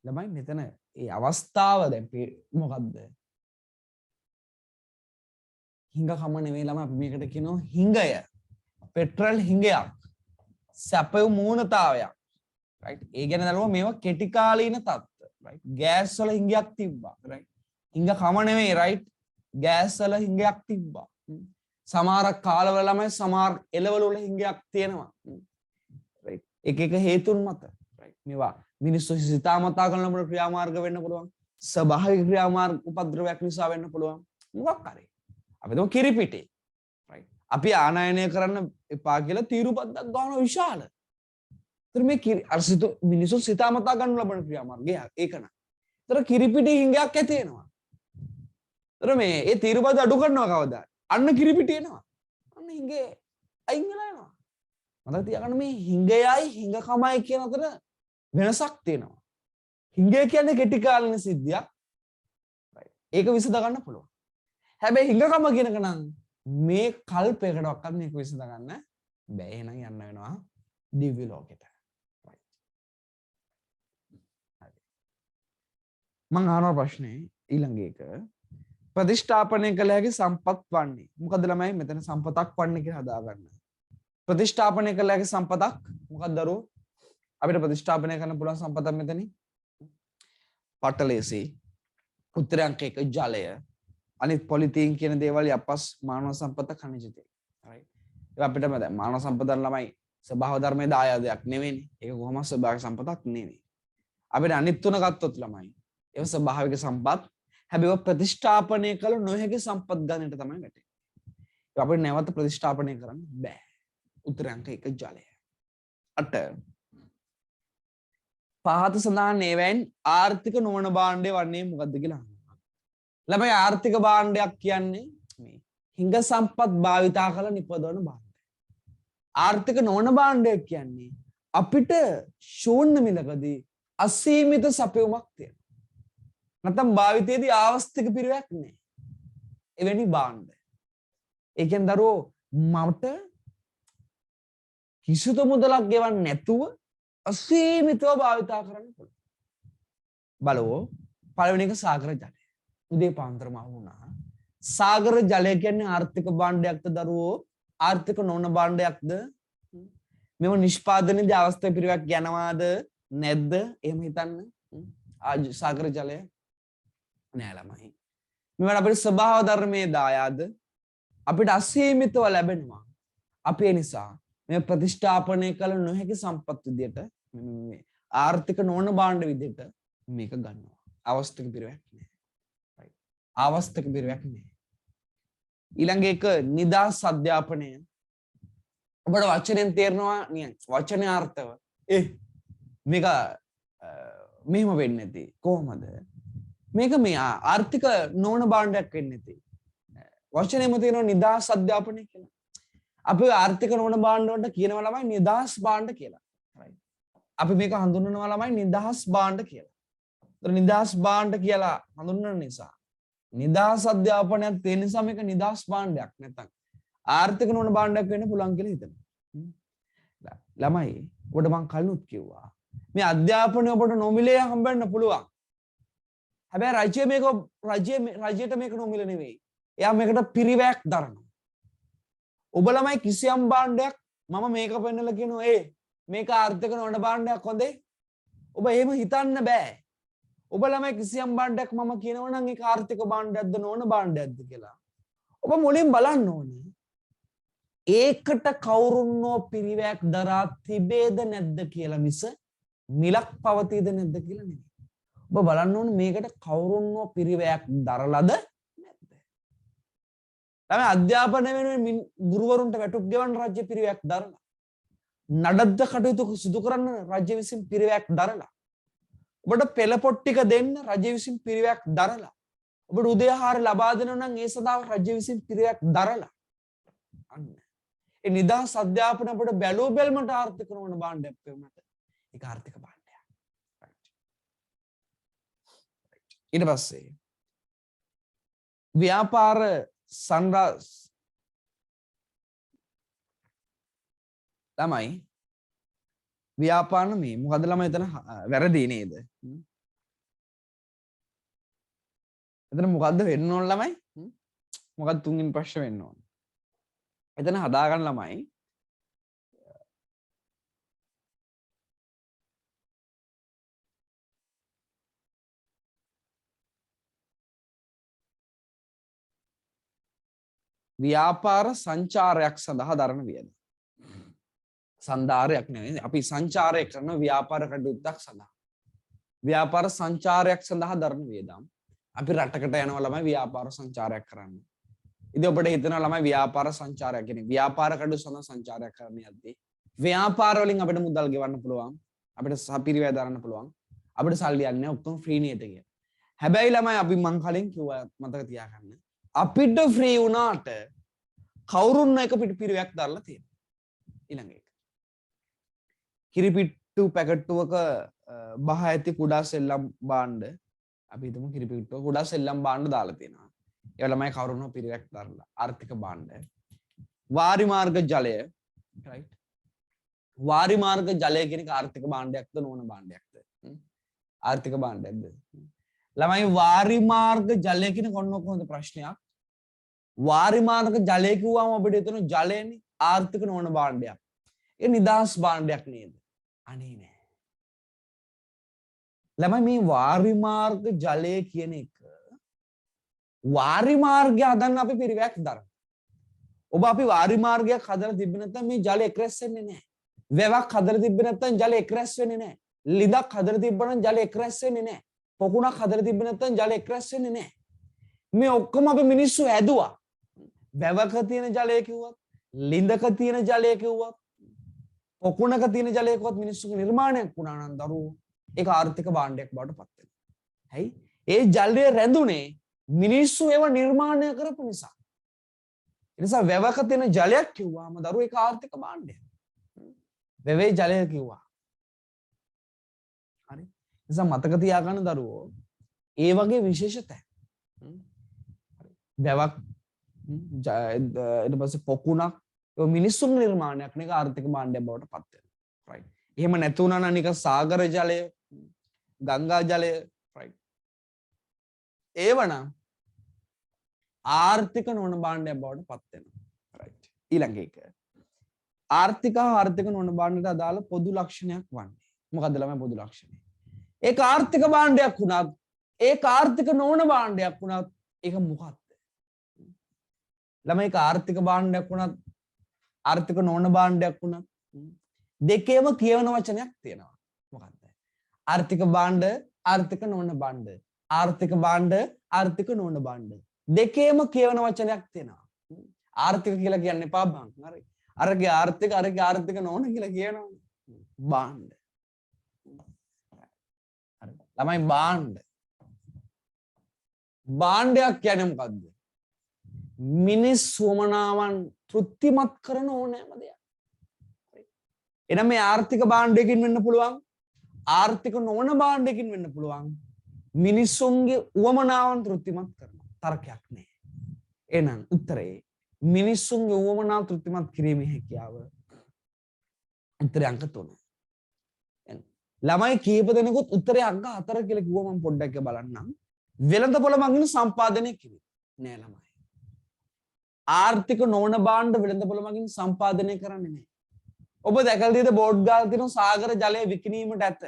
ළමයි මෙතන ඒ අවස්ථාව දැන් මොකද්ද? හිඟකම නෙවෙයි ළමයි අපි මේකට කියනවා හිඟය. පෙට්‍රල් හිඟයක්. සැපය මූණතාවයක්. රයිට්. ඒ කියන්නේ දරුවෝ මේවා කෙටි කාලීන තත්ත්ව. රයිට්. ගෑස් වල හිඟයක් තිබ්බා. රයිට්. හිඟකම නෙවෙයි රයිට්. ගෑස් වල හිඟයක් තිබ්බා. සමහර කාලවල ළමයි සමහර එළවලු වල හිඟයක් තියෙනවා. රයිට්. එක එක හේතුන් මත. රයිට්. මේවා මිනිස්සු හිතාමතා කරන ලබන ක්‍රියාමාර්ග වෙන්න පුළුවන්. ස්වභාවික ක්‍රියාමාර්ග උපද්‍රවයක් නිසා වෙන්න පුළුවන්. මොකක් හරි. අපි දමු කිරිපිටේ. රයිට්. අපි ආනයනය කරන්න එපා කියලා තීරුපද්දක් ගන්නවා විශාල. ඒතර මේ අර්සිතු මිනිස්සු හිතාමතා ගන්න ලබන ක්‍රියාමාර්ගය ඒක නෑ. ඒතර කිරිපිටේ හිඟයක් ඇති වෙනවා. ඒතර මේ ඒ තීරුපද්ද අඩු කරනවා කවදා? අන්න කිරිපිටි එනවා. අන්න හිඟේ අයින් වෙලා යනවා. මතක තියාගන්න මේ හිඟයයි හිඟකමයි කියන අතර වෙනසක් තියෙනවා. හිඟය කියන්නේ කෙටි කාලින සිද්ධියක්. ඒක විසඳ ගන්න පුළුවන්. හැබැයි හිඟකම කියනක නම් මේ කල්පයකටවත් මේක විසඳ ගන්න බෑ. එහෙනම් යන්න වෙනවා දිව්‍ය ලෝකෙට. මම අහන ප්‍රශ්නේ ඊළඟ එක ප්‍රතිෂ්ඨාපනය කළ හැකි සම්පත් වන්නේ මොකද ළමයි මෙතන සම්පතක් වන්නේ කියලා හදාගන්න. ප්‍රතිෂ්ඨාපනය කළ හැකි සම්පතක් මොකක්ද දරුවෝ? අපිට ප්‍රතිෂ්ඨාපනය කරන්න පුළුවන් සම්පතක් මෙතන පටලේසි පුත්‍රයන්ක එක ජලය අනිත් පොලිතීන් කියන දේවල් යපස් මානව සම්පත ඛනිජ තෙල්. right. ඒක අපිට මම මානව සම්පදාන ළමයි ස්වභාව ධර්මයේ දායාදයක් නෙවෙයිනේ. ඒක කොහොමද ස්වභාවික සම්පතක් නෙවෙයි. අපිට අනිත් තුන ගත්තොත් ළමයි ඒක ස්වභාවික සම්පත්. හැබැයි ඒක ප්‍රතිස්ථාපනය කළ නොහැකි සම්පත් ගණයට තමයි වැටෙන්නේ. ඒක අපිට නැවත ප්‍රතිස්ථාපනය කරන්න බෑ. උත්තර අංක 1 ජලය. 8 පහත සඳහන් ඒවායින් ආර්ථික නොවන භාණ්ඩය වන්නේ මොකද්ද කියලා අහනවා. ළමයි ආර්ථික භාණ්ඩයක් කියන්නේ මේ හිඟ සම්පත් භාවිතා කරලා නිපදවන භාණ්ඩය. ආර්ථික නොවන භාණ්ඩයක් කියන්නේ අපිට ශූන්‍ය මිලකදී අසීමිත සපයුමක් තියෙනවා. නැත්නම් භාවිතයේදී ආවස්තික පිරිවැයක් නැහැ. එවැනි භාණ්ඩ. ඒ කියන්නේ දරුවෝ මට කිසිදු මුදලක් ගෙවන්න නැතුව අසීමිතව භාවිතා කරන්න පුළුවන්. බලවෝ පළවෙනි එක සාගර ජලය. උදේ පාන්දරම වුණා. සාගර ජලය කියන්නේ ආර්ථික භාණ්ඩයක්ද දරුවෝ? ආර්ථික නොවන භාණ්ඩයක්ද? මෙව නිෂ්පාදනයේදී අවස්ථාවේ පිරිවැයක් යනවාද නැද්ද? එහෙම හිතන්න. සාගර ජලය නෑ ළමයි. මේවට අපිට ස්වභාව ධර්මයේ දායාද අපිට අසීමිතව ලැබෙනවා. අපි ඒ නිසා මේ ප්‍රතිෂ්ඨාපනය කළ නොහැකි සම්පත් විදියට ආර්ථික නොවන භාණ්ඩ විදියට මේක ගන්නවා. අවස්ථික පිරිවැයක් නෑ. right. අවස්ථික පිරිවැයක් නෑ. ඊළඟ එක නිදාස් අධ්‍යාපනය. ඔබට වචනෙන් තේරෙනවා නියන් වචනේ අර්ථව. මේක මෙහෙම වෙන්නේ නැති. කොහොමද? මේක මේ ආර්ථික නොවන භාණ්ඩයක් වෙන්නේ නැති. වචනේම තියෙනවා නිදාස් අධ්‍යාපනය කියලා. අපි ආර්ථික නොවන භාණ්ඩ වලට කියනවා ළමයි නිදාස් භාණ්ඩ කියලා. right. අපි මේක හඳුන්වනවා ළමයි නිදාස් භාණ්ඩ කියලා. ඒතර නිදාස් භාණ්ඩ කියලා හඳුන්වන නිසා නිදාස් අධ්‍යාපනයක් තියෙන නිසා මේක නිදාස් භාණ්ඩයක් නැත්තම් ආර්ථික නොවන භාණ්ඩයක් වෙන්න පුළුවන් කියලා හිතනවා. ළමයි ඔබට මම කලිනුත් කිව්වා මේ අධ්‍යාපනය ඔබට නොමිලේ හම්බෙන්න පුළුවන්. හැබැයි රජයට මේක නොමිල නෙවෙයි. එයා මේකට පිරිවැයක් දරනවා. ඔබ ළමයි කිසියම් භාණ්ඩයක් මම මේක පෙන්නලා කියනවා මේක ආර්ථික නොවන භාණ්ඩයක් හොඳේ. ඔබ එහෙම හිතන්න බෑ. ඔබ ළමයි කිසියම් භාණ්ඩයක් මම කියනවා නම් ඒක ආර්ථික භාණ්ඩයක්ද නොවන භාණ්ඩයක්ද කියලා. ඔබ මුලින් බලන්න ඕනේ. ඒකට කවුරුන්නෝ පිරිවැයක් දරා තිබේද නැද්ද කියලා මිස මිලක් පවතීද නැද්ද කියලා නෙමෙයි. ඔබ බලන්න ඕනේ මේකට කවුරුන්නෝ පිරිවැයක් දරලාද නැද්ද? තමයි අධ්‍යාපනය වෙනුවෙන් ගුරුවරුන්ට වැටුප් ගෙවන්න රාජ්‍ය පිරිවැයක් දරලා. නඩත්ත කටයුතු සිදු කරන්න රාජ්‍ය විසින් පිරිවැයක් දරලා. ඔබට පෙළ පොත් ටික දෙන්න රාජ්‍ය විසින් පිරිවැයක් දරලා. ඔබට උදේ ආහාර ලබා දෙනවා නම් ඒ සඳහා රාජ්‍ය විසින් පිරිවැයක් දරලා. අන්න. ඒ නිදාස් අධ්‍යාපනය අපිට බැලූ බැල්මට ආර්ථික නොවන භාණ්ඩයක් වෙන්නට ඒක ආර්ථික භාණ්ඩයක්. ඊට පස්සේ ව්‍යාපාර සංරාස් ළමයි ව්‍යාපාර මේ මොකද ළමයි එතන වැරදි නේද? එතන මොකද්ද වෙන්න ඕන ළමයි? මොකක්ද තුන්වෙනි ප්‍රශ්න වෙන්න ඕන? එතන හදාගන්න ළමයි ව්‍යාපාර සංචාරයක් සඳහා දරන වියදම. සංධාරයක් නෙවෙයි අපි සංචාරය කරන ව්‍යාපාර කටයුත්තක් සඳහා. ව්‍යාපාර සංචාරයක් සඳහා දරන වියදම්. අපි රටකට යනවා ළමයි ව්‍යාපාර සංචාරයක් කරන්න. ඉතින් ඔබට හිතෙනවා ළමයි ව්‍යාපාර සංචාරයක් කියන්නේ ව්‍යාපාර කටයුතු සඳහා සංචාරයක් කරන්න යද්දී ව්‍යාපාර වලින් අපිට මුදල් ගෙවන්න පුළුවන්. අපිට සපිරිවැය දරන්න පුළුවන්. අපිට සල්ලි යන්නේ ඔක්කොම ෆ්‍රී නේද කියලා. හැබැයි ළමයි අපි මං කලින් කිව්වා මතක තියාගන්න. අපිට ෆ්‍රී වුණාට කවුරුන් එක පිරිවැයක් දාලා තියෙනවා. ඊළඟ එක. කිරිපිට්ටු පැකට්ටුවක බහ ඇති කුඩා සෙල්ලම් භාණ්ඩ අපි හිතමු කිරිපිට්ටුව කුඩා සෙල්ලම් භාණ්ඩ දාලා තියෙනවා. ඒවා ළමයි කවුරුන්ව පිරිවැයක් දාලා ආර්ථික භාණ්ඩ. වාරි මාර්ග ජලය right. වාරි මාර්ග ජලය කියන එක ආර්ථික භාණ්ඩයක්ද නොවන භාණ්ඩයක්ද? ආර්ථික භාණ්ඩයක්ද? ළමයි වාරි මාර්ග ජලය කියන කොහොමද ප්‍රශ්නයක්? වාරි මාර්ග ජලය කිව්වම අපිට හිතෙන ජලයනේ ආර්ථික නොවන භාණ්ඩයක්. ඒ නිදාස් භාණ්ඩයක් නේද? අනේ නෑ. ළමයි මේ වාරි මාර්ග ජලය කියන එක වාරි මාර්ගය හදන්න අපි පිරිවැයක් දරනවා. ඔබ අපි වාරි මාර්ගයක් හදලා තිබ්බ නැත්නම් මේ ජලය එක්රැස් වෙන්නේ නැහැ. වැවක් හදලා තිබ්බ නැත්නම් ජලය එක්රැස් වෙන්නේ නැහැ. ලිඳක් හදලා තිබ්බනම් ජලය එක්රැස් වෙන්නේ නැහැ. පොකුණක් හදලා තිබ්බ නැත්නම් ජලය එක්රැස් වෙන්නේ නැහැ. මේ ඔක්කොම අපි මිනිස්සු හැදුවා. වැවක තියෙන ජලය කිව්වත්, ලිඳක තියෙන ජලය කිව්වත්, පොකුණක තියෙන ජලය කිව්වත් මිනිස්සුගේ නිර්මාණයක් වුණා නම් දරුවෝ ඒක ආර්ථික භාණ්ඩයක් බවට පත් වෙනවා. හයි? ඒ ජලය රැඳුනේ මිනිස්සු ඒව නිර්මාණය කරපු නිසා. ඒ නිසා වැවක තියෙන ජලයක් කිව්වාම දරුවෝ ඒක ආර්ථික භාණ්ඩයක්. වැවේ ජලය කිව්වා. හරි? නිසා මතක තියාගන්න දරුවෝ ඒ වගේ විශේෂතයි. වැවක් ඊට පස්සේ පොකුණක් ඒ මිනිස්සුන් නිර්මාණයක් නේ ආර්ථික භාණ්ඩයක් බවට පත් වෙනවා. රයිට්. එහෙම නැතු වුණා නම් නික සාගර ජලය, ගංගා ජලය, රයිට්. ඒවනම් ආර්ථික නොවන භාණ්ඩයක් බවට පත් වෙනවා. රයිට්. ඊළඟ එක. ආර්ථික නොවන භාණ්ඩයට අදාළ පොදු ලක්ෂණයක් වන්නේ. මොකද්ද ළමයි පොදු ලක්ෂණය? ඒක ආර්ථික භාණ්ඩයක් වුණත්, ඒක ආර්ථික නොවන භාණ්ඩයක් වුණත් ඒක මොකක්ද? ළමයි ඒක ආර්ථික භාණ්ඩයක් වුණත්, ආර්ථික නොවන භාණ්ඩයක් වුණත් දෙකේම කියවන වචනයක් තියෙනවා. මොකක්ද? ආර්ථික භාණ්ඩ, ආර්ථික නොවන භාණ්ඩ. ආර්ථික භාණ්ඩ, ආර්ථික නොවන භාණ්ඩ. දෙකේම කියවන වචනයක් තියෙනවා. ආර්ථික කියලා කියන්න එපා බං. හරි. අරගේ ආර්ථික, අරගේ ආර්ථික නොවන කියලා කියනවා. භාණ්ඩ. හරි. ළමයි භාණ්ඩ. භාණ්ඩයක් කියන්නේ මොකද්ද? මිනිස් වමනාවන් තෘප්තිමත් කරන ඕනෑම දෙයක්. එනම් මේ ආර්ථික භාණ්ඩයකින් වෙන්න පුළුවන්, ආර්ථික නොවන භාණ්ඩයකින් වෙන්න පුළුවන්. මිනිස්සුන්ගේ උවමනාවන් තෘප්තිමත් කරන තර්කයක් නෑ. එහෙනම් උත්තරේ මිනිස්සුන්ගේ උවමනාව තෘප්තිමත් කිරීමේ හැකියාව. උත්තරේ අංක 3. ළමයි කීප දෙනෙකුත් උත්තරේ අංක 4 කියලා කිව්වම මම පොඩ්ඩක් බලන්නම්. වෙළඳපොළ මගින් සම්පාදනය කිවි. නෑ ළමයි. ආර්ථික නොවන භාණ්ඩ වෙළඳපොළ මගින් සම්පාදනය කරන්නේ නෑ. ඔබ දැකලා තියෙද බෝඩ් ගාලා තියෙන සාගර ජලය විකිණීමට ඇත.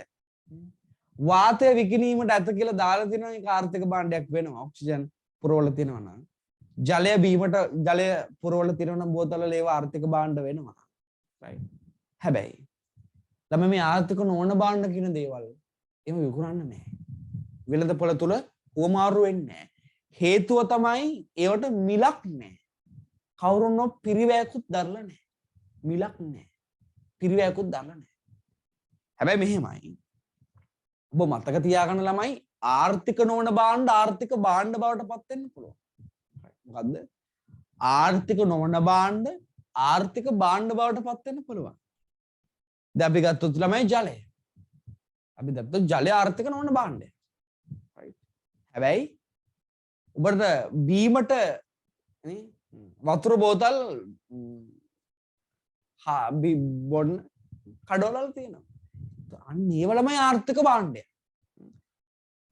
වාතය විකිණීමට ඇත කියලා දාලා තියෙනවා. ඒක ආර්ථික භාණ්ඩයක් වෙනවා. ඔක්සිජන් පුරවලා තියෙනවා නම්. ජලය බීමට ජලය පුරවලා තියෙනවා නම් බෝතල වල ඒවා ආර්ථික භාණ්ඩ වෙනවා. රයිට්. හැබැයි ළමයි මේ ආර්ථික නොවන භාණ්ඩ කියන දේවල් එහෙම විකුණන්න නෑ. වෙළඳපොළ තුල උවමාරු වෙන්නේ නෑ. හේතුව තමයි ඒවට මිලක් නෑ. කවුරුන්ව පිරිවැයකුත් දරලා නෑ. මිලක් නෑ. පිරිවැයකුත් දරලා නෑ. හැබැයි මෙහෙමයි. ඔබ මතක තියාගන්න ළමයි ආර්ථික නොවන භාණ්ඩ ආර්ථික භාණ්ඩ බවට පත් වෙන්න පුළුවන්. මොකද්ද? ආර්ථික නොවන භාණ්ඩ ආර්ථික භාණ්ඩ බවට පත් වෙන්න පුළුවන්. දැන් අපි ගත්තොත් ළමයි ජලය. අපි ගත්තොත් ජලය ආර්ථික නොවන භාණ්ඩයක්. රයිට්. හැබැයි ඔබට බීමට නේ වතුර බෝතල් බොන්න කඩවලල් තියෙනවා. අන්න ඒව ළමයි ආර්ථික භාණ්ඩය.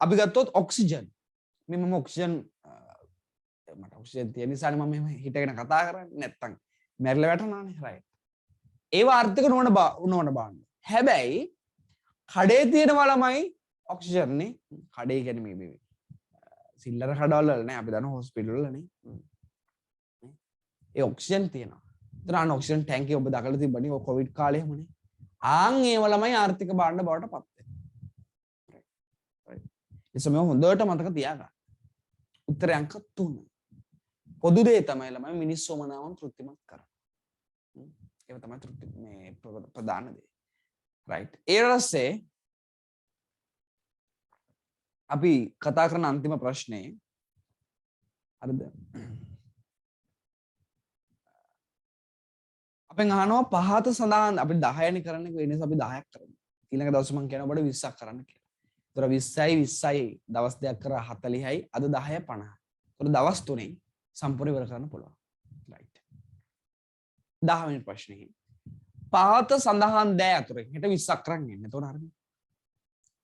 අපි ගත්තොත් ඔක්සිජන්. මේ මම ඔක්සිජන් මට ඔක්සිජන් තියෙන නිසානේ මම මෙහෙම හිටගෙන කතා කරන්නේ. නැත්තම් මැරිලා වැටෙනානේ. රයිට්. ඒව ආර්ථික නොවන භාණ්ඩ. හැබැයි කඩේ තියෙනවා ළමයි ඔක්සිජන් නේ. කඩේ කියන්නේ මේ සිල්ලර කඩවල වල නේ. අපි දන්න හොස්පිටල් වල නේ. ඒ ඔක්සිජන් තියෙනවා. ඒතර අන්න ඔක්සිජන් ටැංකිය ඔබ දකලා තිබ්බනේ ඔය කොවිඩ් කාලේමනේ. ආන් ඒව ළමයි ආර්ථික භාණ්ඩ බවට පත් වෙනවා. රයිට්. ඒ සමය හොඳට මතක තියාගන්න. උත්තරය අංක 3. පොදු දේ තමයි ළමයි මිනිස්සු මනාවන් තෘප්තිමත් කරන්නේ. ඒක තමයි මේ ප්‍රධාන දේ. රයිට්. ඊට පස්සේ අපි කතා කරන අන්තිම ප්‍රශ්නේ හරිද? අපෙන් අහනවා පහත සඳහන් අපි 10නේ කරන්නේ ඒ නිසා අපි 10ක් කරමු. ඊළඟ දවසේ මම කියනවා ඔබට 20ක් කරන්න කියලා. ඒතර 20යි දවස් දෙකක් කරා 40යි අද 10යි 50. ඒතර දවස් 3ෙන් සම්පූර්ණ ඉවර කරන්න පුළුවන්. රයිට්. 10 වෙනි ප්‍රශ්නේ. පහත සඳහන් දෑ අතුරෙන් හෙට 20ක් කරන් එන්න. එතකොට හරිද?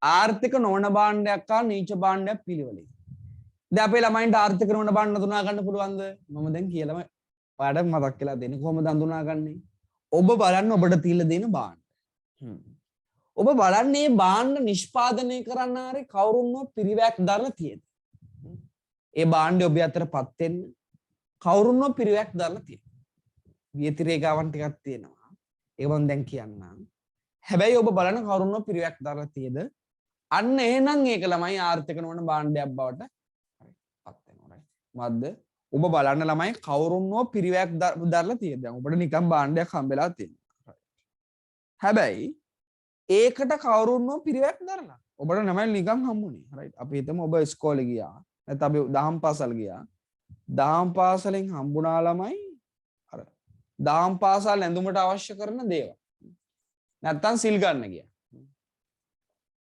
ආර්ථික නොවන භාණ්ඩයක් හා නීච භාණ්ඩයක් පිළිවෙලයි. දැන් අපේ ළමයින්ට ආර්ථික නොවන භාණ්ඩ හඳුනා ගන්න පුළුවන්ද? මම දැන් කියලාම ඔයාලට මතක් කියලා දෙන්න කොහොමද හඳුනාගන්නේ? ඔබ බලන්න ඔබට තියලා දෙන භාණ්ඩ. ඔබ බලන්නේ භාණ්ඩ නිෂ්පාදනය කරන්න හරි කවුරුන්ව පිරිවැයක් දරලා තියෙද? ඒ භාණ්ඩය ඔබ අතරපත් වෙන්න කවුරුන්ව පිරිවැයක් දරලා තියෙද? වියතිරේකාවන් ටිකක් තියෙනවා. ඒක මම දැන් කියන්නම්. හැබැයි ඔබ බලන කවුරුන්ව පිරිවැක් දාලා තියෙද? අන්න එහෙනම් ඒක ළමයි ආර්ථික නොවන භාණ්ඩයක් බවට පත් වෙනවා. මොකද්ද? ඔබ බලන්න ළමයි කවුරුන්ව පිරිවැක් දාලා තියෙද? දැන් ඔබට නිකන් භාණ්ඩයක් හම්බෙලා තියෙනවා. හැබැයි ඒකට කවුරුන්ව පිරිවැක් දාලා ඔබට ළමයි නිකන් හම්බුනේ. රයිට්. අපි හිතමු ඔබ ඉස්කෝලේ ගියා. නැත්නම් අපි දහම් පාසල් ගියා. දහම් පාසලෙන් හම්බුණා ළමයි අර දහම් පාසල් ඇඳුමට අවශ්‍ය කරන දේවල්. නැත්තම් සිල් ගන්න ගියා.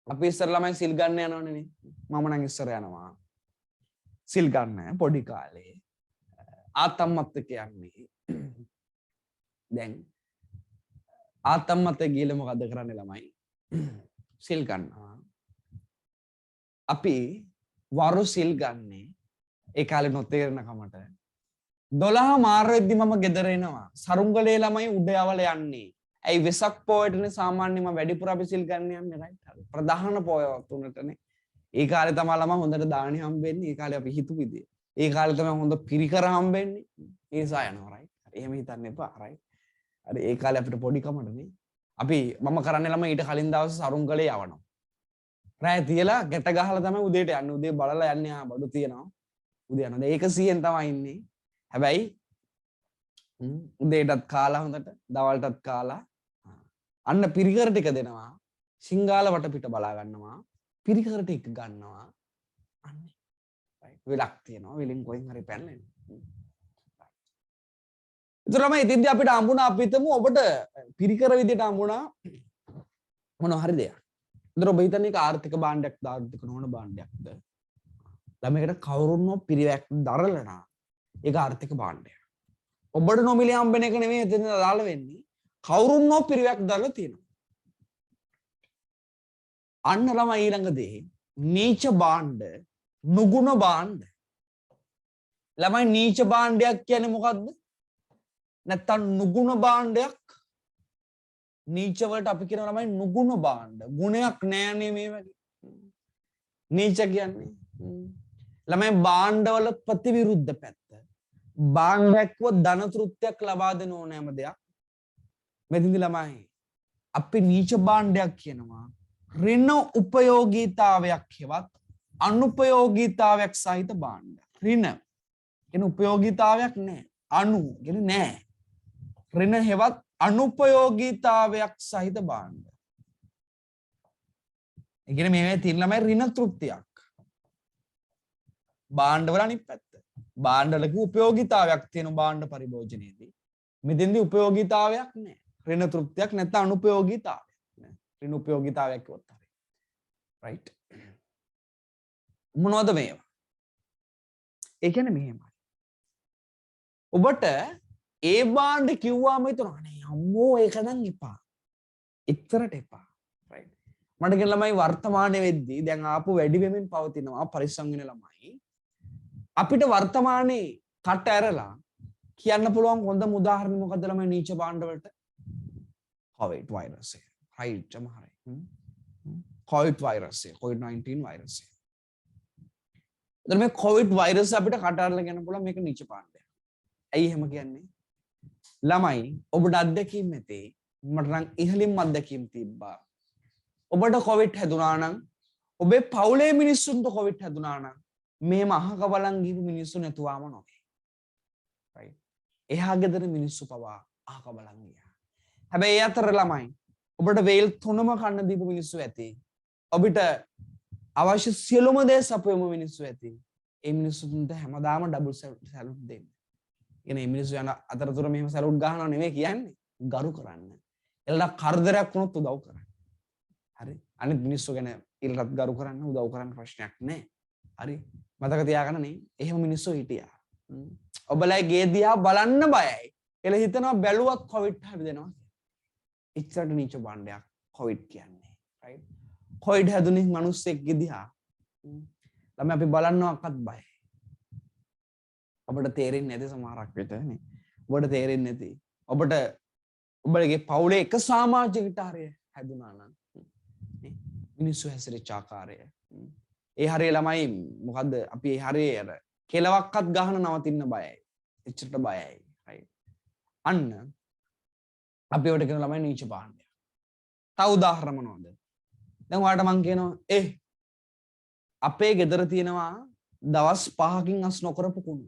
අපි ඉස්සර ළමයි සිල් ගන්න යනවනේ නේ. මම නම් ඉස්සර යනවා. සිල් ගන්න පොඩි කාලේ. ආතම්මත් කියන්නේ. දැන් ආතම්මත් ගිහලා මොකද කරන්නේ ළමයි? සිල් ගන්නවා. අපි වරු සිල් ගන්නේ ඒ කාලේ නොතේරෙන කමට 12 මාර්වෙද්දි මම ගෙදර එනවා. සරුංගලේ ළමයි උඩ යවල යන්නේ. ඇයි වෙසක් පොයටනේ සාමාන්‍යයෙන්ම වැඩිපුර අපි සිල් ගන්න යන්නේ රයිට්. ප්‍රධාන පොය තුනටනේ. ඒ කාලේ තමයි ළමයි හොඳට දානි හම්බෙන්නේ. ඒ කාලේ අපි හිතු විදිය. ඒ කාලේ තමයි හොඳ පිරිකර හම්බෙන්නේ. ඒ නිසා යනවා රයිට්. එහෙම හිතන්න එපා රයිට්. හරි ඒ කාලේ අපිට පොඩි කමටනේ. අපි මම කරන්නේ ළමයි ඊට කලින් දවසේ සරුංගලේ යවනවා. රෑ තියලා ගැට ගහලා තමයි උදේට යන්නේ. උදේ බලලා යන්නේ බඩු තියනවා. උදේ යනවා. ඒක 100ෙන් තමයි ඉන්නේ. හැබැයි උදේටත් කාලා හොඳට දවල්ටත් කාලා අන්න පිරිකර ටික දෙනවා. සිංගාල වටපිට බලා ගන්නවා. පිරිකර ටික ගන්නවා. අන්නේ. රයිට්. වෙලක් තියෙනවා. වෙලින් කොහෙන් හරි පැනලා එනවා. ඒතරම ඉතින්දී අපිට හම්බුණා අපි හිතමු ඔබට පිරිකර විදියට හම්බුණා මොනවා හරි දෙයක්. ඒතර ඔබ හිතන්නේ ඒක ආර්ථික භාණ්ඩයක්ද ආර්ථික නොවන භාණ්ඩයක්ද? ළමයකට කවුරුන්ව පිරිවැක් දරලනා ඒක ආර්ථික භාණ්ඩයක්. ඔබට නොමිලේ හම්බෙන එක නෙමෙයි එතන දාලා වෙන්නේ. කවුරුන්ව පිරිවැක් දාලා තියෙනවා. අන්න ළමයි ඊළඟ දේ නීච භාණ්ඩ, නුගුණ භාණ්ඩ. ළමයි නීච භාණ්ඩයක් කියන්නේ මොකද්ද? නැත්තම් නුගුණ භාණ්ඩයක්. නීච වලට අපි කියන ළමයි නුගුණ භාණ්ඩ. ගුණයක් නෑනේ මේ වගේ. නීච කියන්නේ. ළමයි භාණ්ඩවල ප්‍රතිවිරුද්ධ පැත්ත. භාණ්ඩයක්ව ධන තෘප්තියක් ලබා දෙන ඕනෑම දෙයක්. මෙතනදී ළමයි අපි නීච භාණ්ඩයක් කියනවා. ඍණ උපයෝගීතාවයක් හෙවත් අනුපයෝගීතාවයක් සහිත භාණ්ඩ. ඍණ කියන උපයෝගීතාවයක් නෑ. අනු කියන්නේ නෑ. ඍණ හෙවත් අනුපයෝගීතාවයක් සහිත භාණ්ඩ. ඒ කියන්නේ මේවේ තියෙන ළමයි ඍණ තෘප්තියක්. භාණ්ඩවල අනිත් පැත්ත. භාණ්ඩවලක උපයෝගීතාවයක් තියෙන භාණ්ඩ පරිභෝජනයේදී. මෙතෙන්දී උපයෝගීතාවයක් නෑ. ඍණ තෘප්තියක් නැත්නම් අනුපයෝගීතාවයක්. ඍණ උපයෝගීතාවයක් කිව්වොත් හරි. රයිට්. මොනවද මේවා? ඒ කියන්නේ මෙහෙමයි. ඔබට ඒ භාණ්ඩ කිව්වාම හිතනවා නේ අම්මෝ ඒක නම් එපා. එච්චරට එපා. රයිට්. මට කියන ළමයි වර්තමානයේ වෙද්දී දැන් ආපු වැඩි වෙමින් පවතිනවා පරිස්සම් වෙන ළමයි. අපිට වර්තමානයේ කට ඇරලා කියන්න පුළුවන් හොඳම උදාහරණ මොකද්ද ළමයි නීච භාණ්ඩ වලට? COVID virus එක. රයිට් තමයි. COVID virus එක. COVID-19 virus එක. එතන මේ COVID virus අපිට කට ඇරලා කියන්න පුළුවන් මේක නීච භාණ්ඩයක්. ඇයි එහෙම කියන්නේ? ළමයි ඔබට අත්දැකීම් ඇති. මට නම් ඉහළින්ම අත්දැකීම් තිබ්බා. ඔබට COVID හැදුනා නම් ඔබේ පවුලේ මිනිස්සුන්ට COVID හැදුනා නම් මේම අහක බලන් ගිහපු මිනිස්සු නැතුවම නොවේ. රයිට්. එහා ගෙදර මිනිස්සු පවා අහක බලන් ගියා. හැබැයි ඒ අතර ළමයි ඔබට වේල් 3ම කන්න දීපු මිනිස්සු ඇති. ඔබට අවශ්‍ය සියලුම දේ සපයමු මිනිස්සු ඇති. ඒ මිනිස්සුන්ට හැමදාම ඩබල් සැලුට් දෙන්න. කියන්නේ මේ මිනිස්සු යන අතරතුර මෙහෙම සැලුට් ගහනව නෙමෙයි කියන්නේ. ගරු කරන්න. එළලා කරදරයක් වුණොත් උදව් කරන්න. හරි. අනිත් මිනිස්සු ගැන ඊළඟට ගරු කරන්න උදව් කරන්න ප්‍රශ්නයක් නැහැ. හරි. මතක තියාගන්න නේ. එහෙම මිනිස්සු හිටියා. ඔබලා ගේ දිහා බලන්න බයයි. කියලා හිතනවා බැලුවත් කොවිඩ් හැදෙනවා. ඉච්චරට නීච භාණ්ඩයක් කොවිඩ් කියන්නේ. රයිට්. කොවිඩ් හැදුනේ මිනිස්සෙක් දිහා. ළමයි අපි බලන්නවක්වත් බයයි. ඔබට තේරෙන්නේ නැති සමහරක් විට නේ. ඔබට තේරෙන්නේ නැති. ඔබගේ පවුලේ එක සමාජිකට හරිය හැදුනා නම් නේ මිනිස්සු හැසිරෙච්ච ආකාරය. ඒ හරිය ළමයි මොකද්ද අපි ඒ හරිය අර කෙලවක්වත් ගහන නවතින්න බයයි. එච්චරට බයයි. රයිට්. අන්න අපි ඒවට කියන ළමයි නීච භාණ්ඩය. තව උදාහරණ මොනවද? දැන් ඔයාලට මං කියනවා අපේ ගෙදර තියෙනවා දවස් 5කින් අස් නොකරපු කුණු.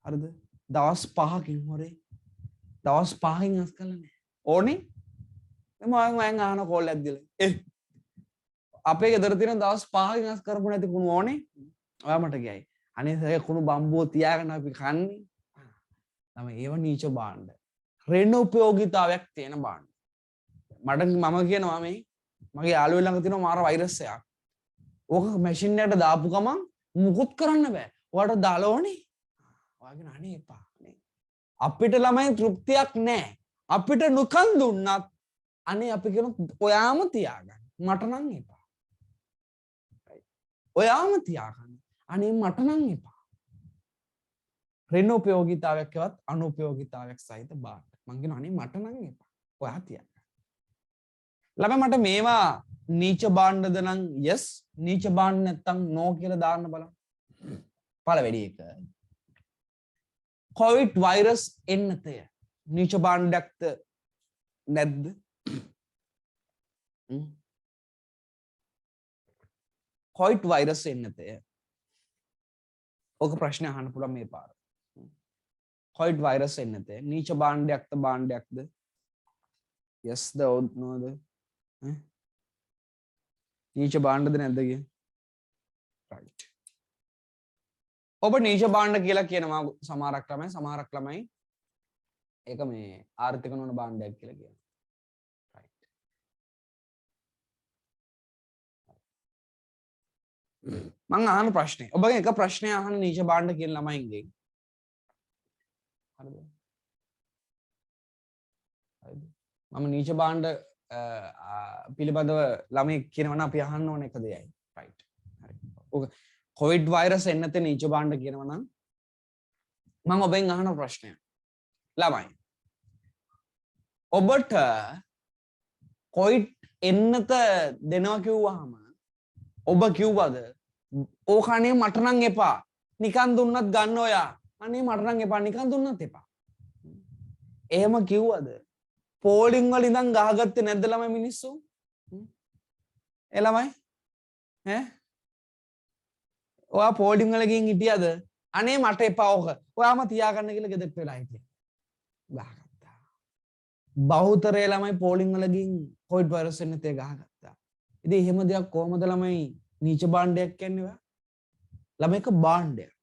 හරිද? දවස් 5කින් හොරේ. දවස් 5කින් අස් කළා නෑ. ඕනේ? මම අහන කෝල් එකක් දීලා. අපේ ගෙදර තියෙන දවස් 5කින් අස් කරපු නැති කුණු ඕනේ? ඔයා මට කියයි. අනේ සර් කුණු බම්බුව තියාගෙන අපි කන්නේ. තමයි ඒව නීච භාණ්ඩ. රෙන උපයෝගීතාවයක් තියෙන භාණ්ඩ. මට මම කියනවා මේ මගේ යාළුවෙක් ළඟ තියෙනවා මාර වෛරස් එකක්. ඕක මැෂින් එකට දාපු ගමන් මුකුත් කරන්න බෑ. ඔයාලට දාලා ඕනේ. ඔයා කියන අනේ එපා. නේ. අපිට ළමයි තෘප්තියක් නෑ. අපිට නුකන් දුන්නත් අනේ අපි කියන ඔයාම තියාගන්න. මට නම් එපා. ඔයාම තියාගන්න. අනේ මට නම් එපා. රෙන උපයෝගීතාවයක්වත් අනුපයෝගීතාවයක් සහිත භාණ්ඩ. මං කියනවා අනේ මට නම් එපා. ඔයා තියාගන්න. ළමයි මට මේවා නීච භාණ්ඩද නම් yes නීච භාණ්ඩ නැත්තම් no කියලා දාන්න බලන්න. පළවෙනි එක. කොවිඩ් වෛරස් එන්නතය නීච භාණ්ඩයක්ද නැද්ද? කොවිඩ් වෛරස් එන්නතය. ඔක ප්‍රශ්න අහන්න පුළුවන් මේ පාර. කොවිඩ් වෛරස් එන්නතය නීච භාණ්ඩයක්ද භාණ්ඩයක්ද? yes ද no ද? නීච භාණ්ඩද නැද්ද කිය? right. ඔබ නීච භාණ්ඩ කියලා කියනවා සමහරක් ළමයි ඒක මේ ආර්ථික නොවන භාණ්ඩයක් කියලා කියනවා. right. මම අහන ප්‍රශ්නේ ඔබගේ එක ප්‍රශ්නයක් අහන නීච භාණ්ඩ කියන ළමයින්ගෙන් හරිද? හරිද? මම නීච භාණ්ඩ පිළිබඳව ළමයි කියනවනම් අපි අහන්න ඕන එක දෙයයි. right. හරි. ඔක කොවිඩ් වෛරස් එන්නත නීච භාණ්ඩ කියනවනම් මම ඔබෙන් අහන ප්‍රශ්නය. ළමයි. ඔබට කොවිඩ් එන්නත දෙනවා කිව්වහම ඔබ කිව්වද ඕක අනේ මට නම් එපා. නිකන් දුන්නත් ගන්න ඔයා. අනේ මට නම් එපා නිකන් දුන්නත් එපා. එහෙම කිව්වද? පෝලිං වල ඉඳන් ගහගත්තේ නැද්ද ළමයි මිනිස්සු? ළමයි ඔයා පෝලිං වල ගින් හිටියද? අනේ මට එපා ඕක. ඔයාම තියාගන්න කියලා ගෙදරට වෙලා හිටියා. ගහගත්තා. බහුතරය ළමයි පෝලිං වල ගින් කොවිඩ් වෛරස් එන්නතේ ගහගත්තා. ඉතින් එහෙම දෙයක් කොහමද ළමයි නීච භාණ්ඩයක් කියන්නේ? ළමයික භාණ්ඩයක්.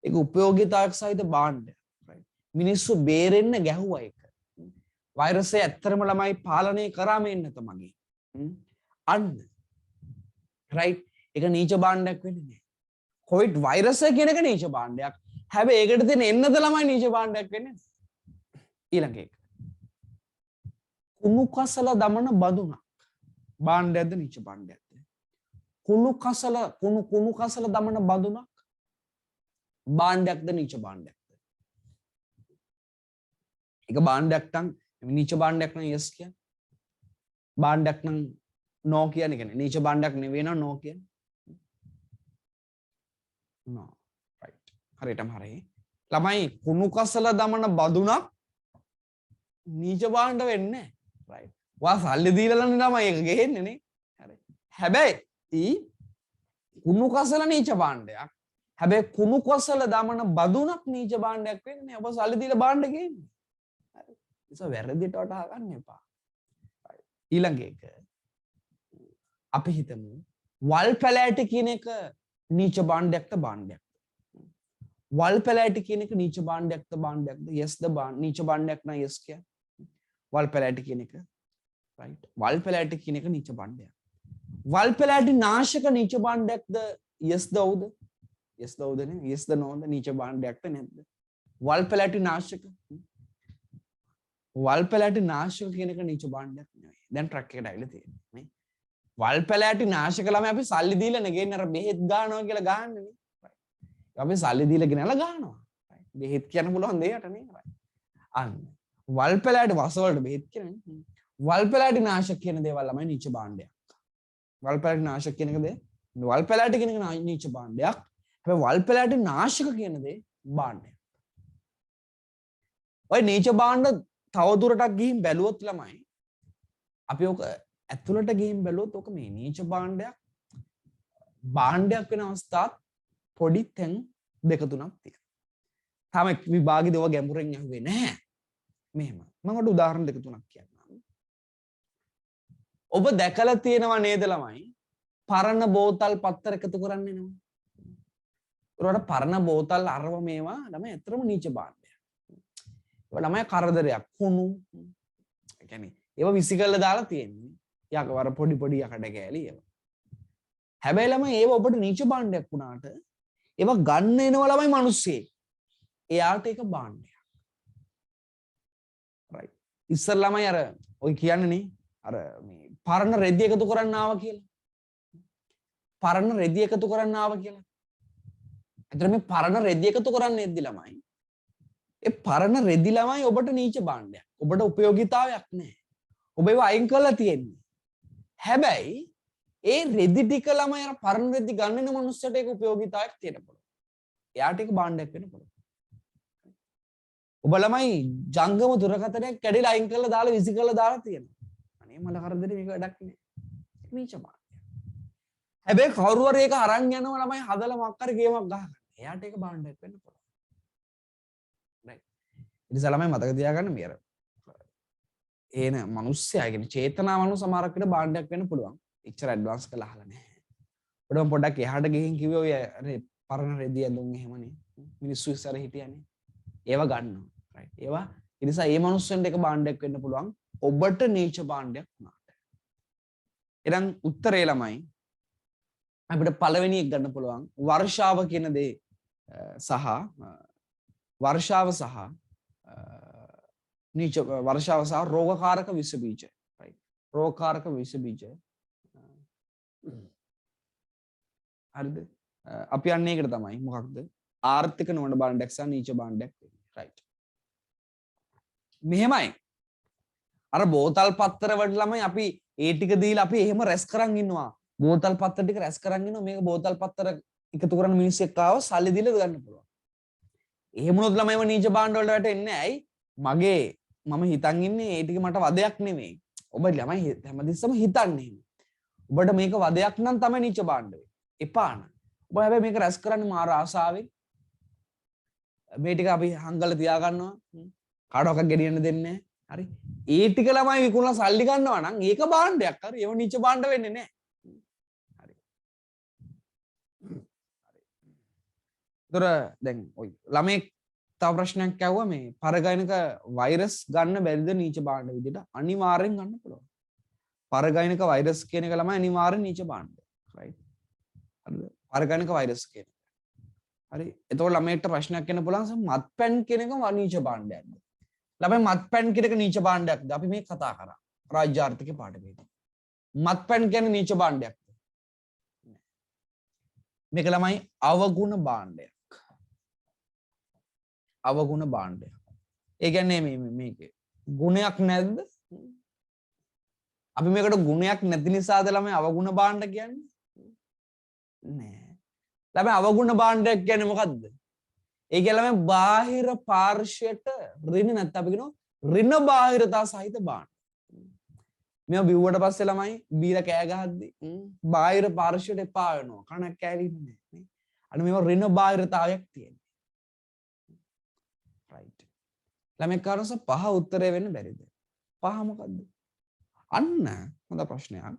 ඒක උපයෝගීතාවයක් සහිත භාණ්ඩයක්. මිනිස්සු බේරෙන්න ගැහුවා ඒක. වෛරසය ඇත්තරම ළමයි පාලනය කරාම එන්නත මගේ. අන්න. රයිට්. ඒක නීච භාණ්ඩයක් වෙන්නේ නැහැ. කොවිඩ් වෛරසය කියන එක නීච භාණ්ඩයක්. හැබැයි ඒකට තියෙන එන්නත ළමයි නීච භාණ්ඩයක් වෙන්නේ නැහැ. ඊළඟ එක. කුණු කසල දමන බඳුනක්. භාණ්ඩයක්ද නීච භාණ්ඩයක්ද? කුණු කසල දමන බඳුනක් භාණ්ඩයක්ද නීච භාණ්ඩයක්ද? ඒක භාණ්ඩයක් නම් නීච භාණ්ඩයක් නම් yes කියන්නේ. භාණ්ඩයක් නම් no කියන්නේ කියන්නේ. නීච භාණ්ඩයක් නෙවෙයි නම් no කියන්නේ. no. right. හරියටම හරි. ළමයි කුණු කසල දමන බඳුනක් නීච භාණ්ඩ වෙන්නේ නැහැ. right. වා සල්ලි දීලා නම් ළමයි ඒක ගේන්නේ නේ. හරි. හැබැයි කුණු කසල නීච භාණ්ඩයක්. හැබැයි කුණු කසල දමන බඳුනක් නීච භාණ්ඩයක් වෙන්නේ නැහැ. ඔබ සල්ලි දීලා භාණ්ඩ ගේන්නේ. හරි. ඒක වැරදිට වටහා ගන්න එපා. ඊළඟ එක අපි හිතමු වල් පැලෑටි කියන එක නීච භාණ්ඩයක්ද භාණ්ඩයක්ද? වල් පැලෑටි කියන එක නීච භාණ්ඩයක්ද භාණ්ඩයක්ද? yes ද නීච භාණ්ඩයක් නම් yes කියන්නේ. වල් පැලෑටි කියන එක right. වල් පැලෑටි කියන එක නීච භාණ්ඩයක්. වල් පැලෑටි නාශක නීච භාණ්ඩයක්ද yes ද ඔව්ද? yes ද ඔව්ද නේ? yes ද no ද නීච භාණ්ඩයක්ද නැද්ද? වල් පැලෑටි නාශක වල් පැලෑටි නාශක කියන එක නීච භාණ්ඩයක් නෙවෙයි. දැන් ට්‍රක් එකට ඇවිල්ලා තියෙන්නේ නේ. වල් පැලෑටි නාශක ළමයි අපි සල්ලි දීලා නෙගෙන්නේ අර බෙහෙත් ගන්නවා කියලා ගහන්නේ නේ. අපි සල්ලි දීලා ගෙනලා ගන්නවා. බෙහෙත් කියන්න පුළුවන් දෙයට නේ. අන්න. වල් පැලෑටි වස වලට බෙහෙත් කියන්නේ. වල් පැලෑටි නාශක කියන දේවල් ළමයි නීච භාණ්ඩයක්. වල් පැලෑටි නාශක කියන එක දේ වල් පැලෑටි කියන එක නීච භාණ්ඩයක්. හැබැයි වල් පැලෑටි නාශක කියන දේ භාණ්ඩයක්. ඔය නීච භාණ්ඩ තවදුරටත් ගිහින් බැලුවොත් ළමයි අපි ඔක ඇතුළට ගිහින් බැලුවොත් ඔක මේ නීච භාණ්ඩයක් වෙන අවස්ථාත් පොඩි තැන් දෙක තුනක් තියෙනවා. තාම විභාගෙදී ඔය ගැඹුරෙන් අහුවේ නැහැ. මෙහෙම. මම ඔකට උදාහරණ දෙක තුනක් කියන්නම්. ඔබ දැකලා තියෙනවා නේද ළමයි? පරණ බෝතල් පත්තර එකතු කරන්න එනවා. ඒකට පරණ බෝතල් අරව මේවා ළමයි ඇත්තටම නීච භාණ්ඩයක්. ඒවා ළමයි කරදරයක් කුණු. ඒ කියන්නේ ඒවා විසි කරලා දාලා තියෙන්නේ. යකවර පොඩි පොඩි යකඩ කෑලි ඒවා. හැබැයි ළමයි ඒවා ඔබට නීච භාණ්ඩයක් වුණාට ඒවා ගන්න එනවා ළමයි මිනිස්සේ. එයාට ඒක භාණ්ඩයක්. right. ඉස්සර ළමයි අර ඔය කියන්නේ නේ අර මේ පරණ රෙදි එකතු කරන්න ආවා කියලා. පරණ රෙදි එකතු කරන්න ආවා කියලා. එතන මේ පරණ රෙදි එකතු කරන්න එද්දි ළමයි. ඒ පරණ රෙදි ළමයි ඔබට නීච භාණ්ඩයක්. ඔබට ප්‍රයෝගිතාවයක් නැහැ. ඔබ ඒව අයින් කරලා තියෙන්නේ. හැබැයි ඒ රෙදි ටික ළමයි අර පරණ රෙදි ගන්න වෙන මනුස්සයට ඒක ප්‍රයෝගිතාවයක් තියෙන්න පුළුවන්. එයාට ඒක භාණ්ඩයක් වෙන්න පුළුවන්. ඔබ ළමයි ජංගම දුරකථනයක් කැඩිලා අයින් කරලා දාලා විසි කරලා දාලා තියෙනවා. අනේ මල කරදරේ මේක වැඩක් නෑ. නීච භාණ්ඩයක්. හැබැයි කවුරු හරි ඒක අරන් යනවා ළමයි හදලා මොකක් හරි ගේමක් ගහගන්න. එයාට ඒක භාණ්ඩයක් වෙන්න පුළුවන්. right. ඉතින් ළමයි මතක තියාගන්න මේ අර එන මිනිස්සයා කියන්නේ චේතනාවන්ව සමහරක් විට භාණ්ඩයක් වෙන්න පුළුවන්. එච්චර ඇඩ්වාන්ස් කරලා අහලා නැහැ. ඔඩම පොඩ්ඩක් එහාට ගිහින් කිව්වේ ඔය පරණ රෙදි ඇඳුම් එහෙමනේ. මිනිස්සු ඉස්සර හිටියනේ. ඒවා ගන්නවා. right. ඒවා ඒ නිසා මේ මිනිස්සුන්ට එක භාණ්ඩයක් වෙන්න පුළුවන්. ඔබට නීච භාණ්ඩයක් වුණාට. එහෙනම් උත්තරේ ළමයි අපිට පළවෙනි එක ගන්න පුළුවන් වර්ෂාව කියන දේ සහ වර්ෂාව සහ නීච වර්ෂාව සහ රෝගකාරක විස බීජ. right. රෝගකාරක විස බීජ. හරිද? අපි යන්නේ ඒකට තමයි. මොකක්ද? ආර්ථික නොවන භාණ්ඩයක් සහ නීච භාණ්ඩයක් වෙන්නේ. right. මෙහෙමයි. අර බෝතල් පත්තර වලට ළමයි අපි ඒ ටික දීලා අපි එහෙම රැස් කරන් ඉන්නවා. බෝතල් පත්තර ටික රැස් කරන් ඉන්නවා. මේක බෝතල් පත්තර එකතු කරන මිනිස්සෙක් ආව සල්ලි දීලා ගන්න පුළුවන්. එහෙම වුණොත් ළමයිව නීච භාණ්ඩ වලට වැටෙන්නේ නැහැ. ඇයි? මම හිතන් ඉන්නේ ඒ ටික මට වදයක් නෙමෙයි. ඔබ ළමයි හැමදෙස්සම හිතන්නේ. ඔබට මේක වදයක් නම් තමයි නීච භාණ්ඩ වෙන්නේ. එපා න. ඔබ හැබැයි මේක රැස් කරන්නේ මාර ආසාවෙන්. මේ ටික අපි හංගල තියා ගන්නවා. කාටවත් ගෙඩියන්න දෙන්නේ නැහැ. හරි. ඒ ටික ළමයි විකුණලා සල්ලි ගන්නවා නම් ඒක භාණ්ඩයක්. හරි. ඒව නීච භාණ්ඩ වෙන්නේ නැහැ. හරි. ඒතර දැන් ඔය ළමයි තව ප්‍රශ්නයක් ඇහුවා මේ පරගායනික වෛරස් ගන්න බැරිද නීච භාණ්ඩ විදිහට? අනිවාර්යෙන් ගන්න පුළුවන්. පරගායනික වෛරස් කියන එක ළමයි අනිවාර්යෙන් නීච භාණ්ඩ. right. හරිද? පරගායනික වෛරස් කියන එක. හරි. එතකොට ළමයිට ප්‍රශ්නයක් එන්න පුළුවන් මත්පැන් කියන එක නීච භාණ්ඩයක්ද? ළමයි මත්පැන් කියන එක නීච භාණ්ඩයක්ද? අපි මේ කතා කරා. රාජ්‍ය ආර්ථික පාඩමේදී. මත්පැන් කියන්නේ නීච භාණ්ඩයක්ද? මේක ළමයි අවගුණ භාණ්ඩයක්. අවගුණ භාණ්ඩයක්. ඒ කියන්නේ මේකේ ගුණයක් නැද්ද? අපි මේකට ගුණයක් නැති නිසාද ළමයි අවගුණ භාණ්ඩ කියන්නේ? නෑ. ළමයි අවගුණ භාණ්ඩයක් කියන්නේ මොකද්ද? ඒ කියන්නේ ළමයි බාහිර පාර්ශ්වයට ඍණ නැත්නම් අපි කියනවා ඍණ බාහිරතා සහිත භාණ්ඩ. මේවා බිව්වට පස්සේ ළමයි බීලා කෑ ගහද්දි බාහිර පාර්ශ්වයට එපා වෙනවා. කණක් කෑලින්නේ නෑ. අන්න මේවා ඍණ බාහිරතාවයක් තියෙනවා. right. ළමයි කාරණස පහ උත්තරේ වෙන්න බැරිද? පහ මොකද්ද? අන්න හොඳ ප්‍රශ්නයක්.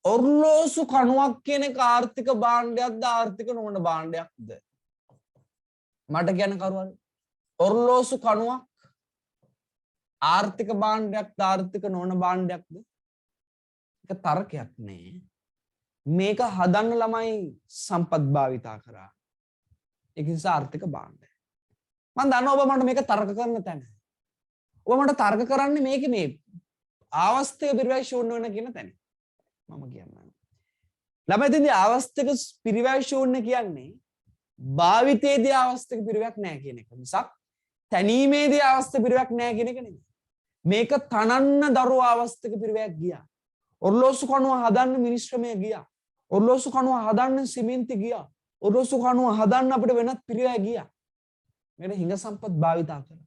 ඔර්ලෝසු කණුවක් කියන එක ආර්ථික භාණ්ඩයක්ද ආර්ථික නොවන භාණ්ඩයක්ද? මට කියන්න කරුවල්. ඔර්ලෝසු කණුවක් ආර්ථික භාණ්ඩයක්ද ආර්ථික නොවන භාණ්ඩයක්ද? ඒක තර්කයක් නේ. මේක හදන්න ළමයි සම්පත් භාවිතා කරා. ඒක නිසා ආර්ථික භාණ්ඩය. මම දන්නවා ඔබ මට මේක තර්ක කරන තැන. ඔබ මට තර්ක කරන්නේ මේක මේ ආවස්තික පිරිවැය ශූන්‍ය වෙන කියන තැන. මම කියන්නම්. ළමයි දෙන්නේ ආවස්තික පිරිවැය ශූන්‍ය කියන්නේ භාවිතයේදී ආවස්තික පිරිවැයක් නැහැ කියන එක. මිසක් තැනීමේදී ආවස්තික පිරිවැයක් නැහැ කියන එක නෙමෙයි. මේක තනන්න දරුව ආවස්තික පිරිවැයක් ගියා. ඔර්ලෝසු කණුව හදන්න මිනිස්ශ්‍රමය ගියා. ඔර්ලෝසු කණුව හදන්න සිමෙන්ති ගියා. ඔර්ලෝසු කණුව හදන්න අපිට වෙනත් පිරිවැය ගියා. මේකට හිඟ සම්පත් භාවිතා කරා.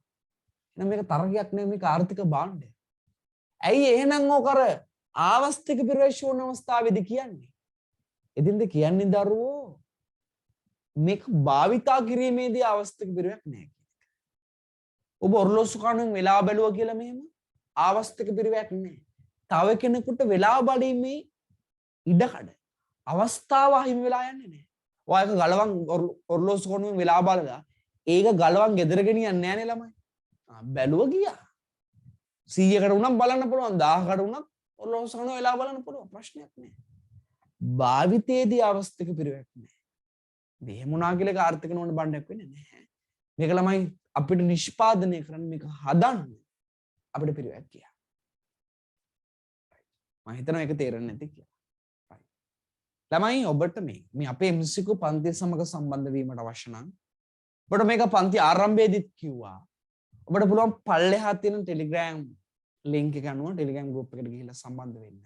එහෙනම් මේක තරගයක් නෙවෙයි මේක ආර්ථික භාණ්ඩයක්. ඇයි එහෙනම් ඕක අර ආවස්තික පිරිවැෂුවන අවස්ථාවේදී කියන්නේ? එදින්ද කියන්නේ දරුවෝ මේක භාවිතා කිරීමේදී ආවස්තික පිරිවැයක් නැහැ කියන එක. ඔබ ඔර්ලෝසු කණුවෙන් වෙලා බැලුවා කියලා මෙහෙම ආවස්තික පිරිවැයක් නැහැ. තව කෙනෙකුට වෙලා බඩීමේ ඉඩකඩ අවස්ථාව අහිමි වෙලා යන්නේ නැහැ. ඔයාක ගලවන් ඔර්ලෝසු කණුවෙන් වෙලා බලලා ඒක ගලවන් ගෙදර ගෙනියන්නේ නැහැ නේ ළමයි. බැලුවා ගියා. 100කට උනත් බලන්න පුළුවන් 1000කට උනත් ඔර්ලෝසු කණුව වෙලා බලන්න පුළුවන් ප්‍රශ්නයක් නැහැ. භාවිතයේදී අවස්තික පිරිවැයක් නැහැ. මෙහෙම වුණා කියලා ඒක ආර්ථික නෝන බණ්ඩයක් වෙන්නේ නැහැ. මේක ළමයි අපිට නිෂ්පාදනය කරන්න මේක හදන්න අපිට පිරිවැයක් ගියා. මම හිතනවා ඒක තේරෙන්නේ නැති කියලා. ළමයි ඔබට මේ අපේ MCQ පන්තිය සමග සම්බන්ධ වීමට අවශ්‍ය නම් ඔබට මේක පන්ති ආරම්භයේදීත් කිව්වා. ඔබට පුළුවන් පල්ලෙහා තියෙන Telegram link එක අනුව Telegram group එකට ගිහිල්ලා සම්බන්ධ වෙන්න.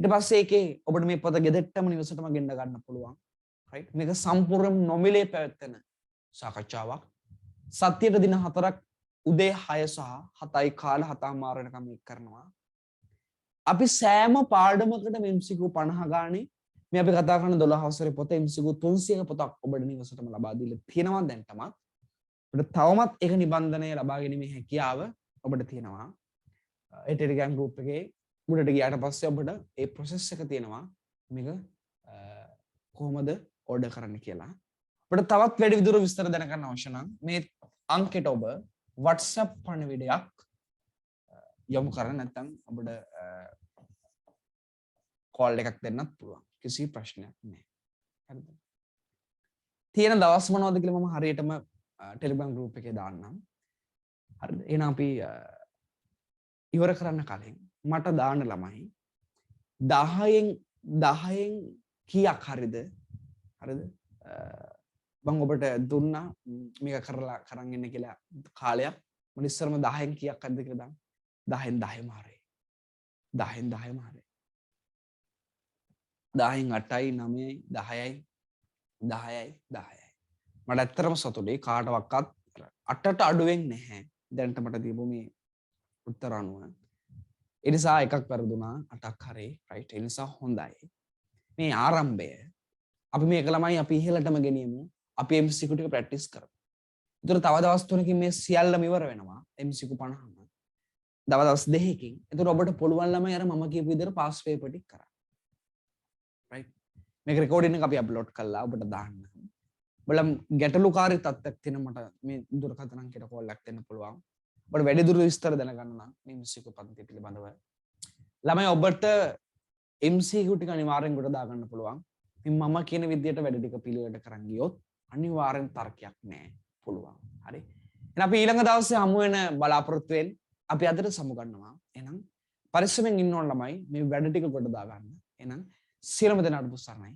ඊට පස්සේ ඒකේ ඔබට මේ පොත ගෙදරටම නිවසටම ගෙන්න ගන්න පුළුවන්. right මේක සම්පූර්ණ නොමිලේ පැවැත්වෙන සාකච්ඡාවක්. සතියට දින 4ක් උදේ 6 සහ 7යි කාල 7:00 වෙනකම් මේක කරනවා. අපි සෑම පාඩමකටම MCQ 50 ගානේ මේ අපි කතා කරන 12 වසරේ පොත MCQ 300ක පොතක් ඔබට නිවසටම ලබා දීලා තියෙනවා දැන්ටමත්. ඔබට තවමත් ඒක නිබන්ධනය ලබා ගැනීමේ හැකියාව ඔබට තියෙනවා. ඒ Telegram group එකේ උඩට ගියාට පස්සේ ඔබට ඒ process එක තියෙනවා මේක කොහොමද order කරන්න කියලා. ඔබට තවත් වැඩි විදිහට විස්තර දැනගන්න අවශ්‍ය නම් මේ අංකයට ඔබ WhatsApp පණිවිඩයක් යොමු කරන්න නැත්නම් ඔබට කෝල් එකක් දෙන්නත් පුළුවන්. කිසි ප්‍රශ්නයක් නැහැ. හරිද? තියෙන දවස් මොනවද කියලා මම හරියටම Telegram group එකේ දාන්නම්. හරිද? එහෙනම් අපි ඉවර කරන්න කලින් මට දාන්න ළමයි 10න් කීයක් හරිද? හරිද? මම ඔබට දුන්නා මේක කරලා කරන් ඉන්න කියලා කාලයක්. මම ඉස්සරම 10න් කීයක් හරිද කියලා දාන්න. 10න් 10ම හරි. 10න් 10ම හරි. 10න් 8යි 9යි 10යි 10යි 10යි. මට ඇත්තටම සතුටුයි කාටවත් 8ට අඩුවෙන් නැහැ. දැනට මට දීපු මේ උත්තර අනුව. ඒ නිසා එකක් වැරදුනා 8ක් හරි. රයිට්. ඒ නිසා හොඳයි. මේ ආරම්භය අපි මේක ළමයි අපි ඉහෙලටම ගෙනියමු. අපි MCQ ටික ප්‍රැක්ටිස් කරමු. ඒතර තව දවස් 3කින් මේ සියල්ලම ඉවර වෙනවා. MCQ 50ම. දවස් 2කින්. ඒතර ඔබට පුළුවන් ළමයි අර මම කියපු විදිහට පාස් පේපර් ටික කරන්න. රයිට්. මේක රෙකෝඩින් එක අපි අප්ලෝඩ් කළා ඔබට දාන්න. බලම් ගැටලුකාරී තත්ත්වයක් තියෙන මට මේ දුරකථන අංකයට කෝල් එකක් දෙන්න පුළුවන්. ඔබට වැඩි දුර විස්තර දැනගන්න නම් මේ MCQ පන්ති පිළිබඳව ළමයි ඔබට MCQ ටික අනිවාර්යෙන් කොට දාගන්න පුළුවන්. මම කියන විදිහට වැඩ ටික පිළිවෙලට කරන් ගියොත් අනිවාර්යෙන් තර්කයක් නැහැ. පුළුවන්. හරි. එහෙනම් අපි ඊළඟ දවසේ හමු වෙන බලාපොරොත්තු වෙන්නේ අපි අදට සමුගන්නවා. එහෙනම් පරිස්සමෙන් ඉන්න ඕන ළමයි මේ වැඩ ටික කොට දාගන්න. එහෙනම් සියලුම දෙනාට පුස්සරණයි.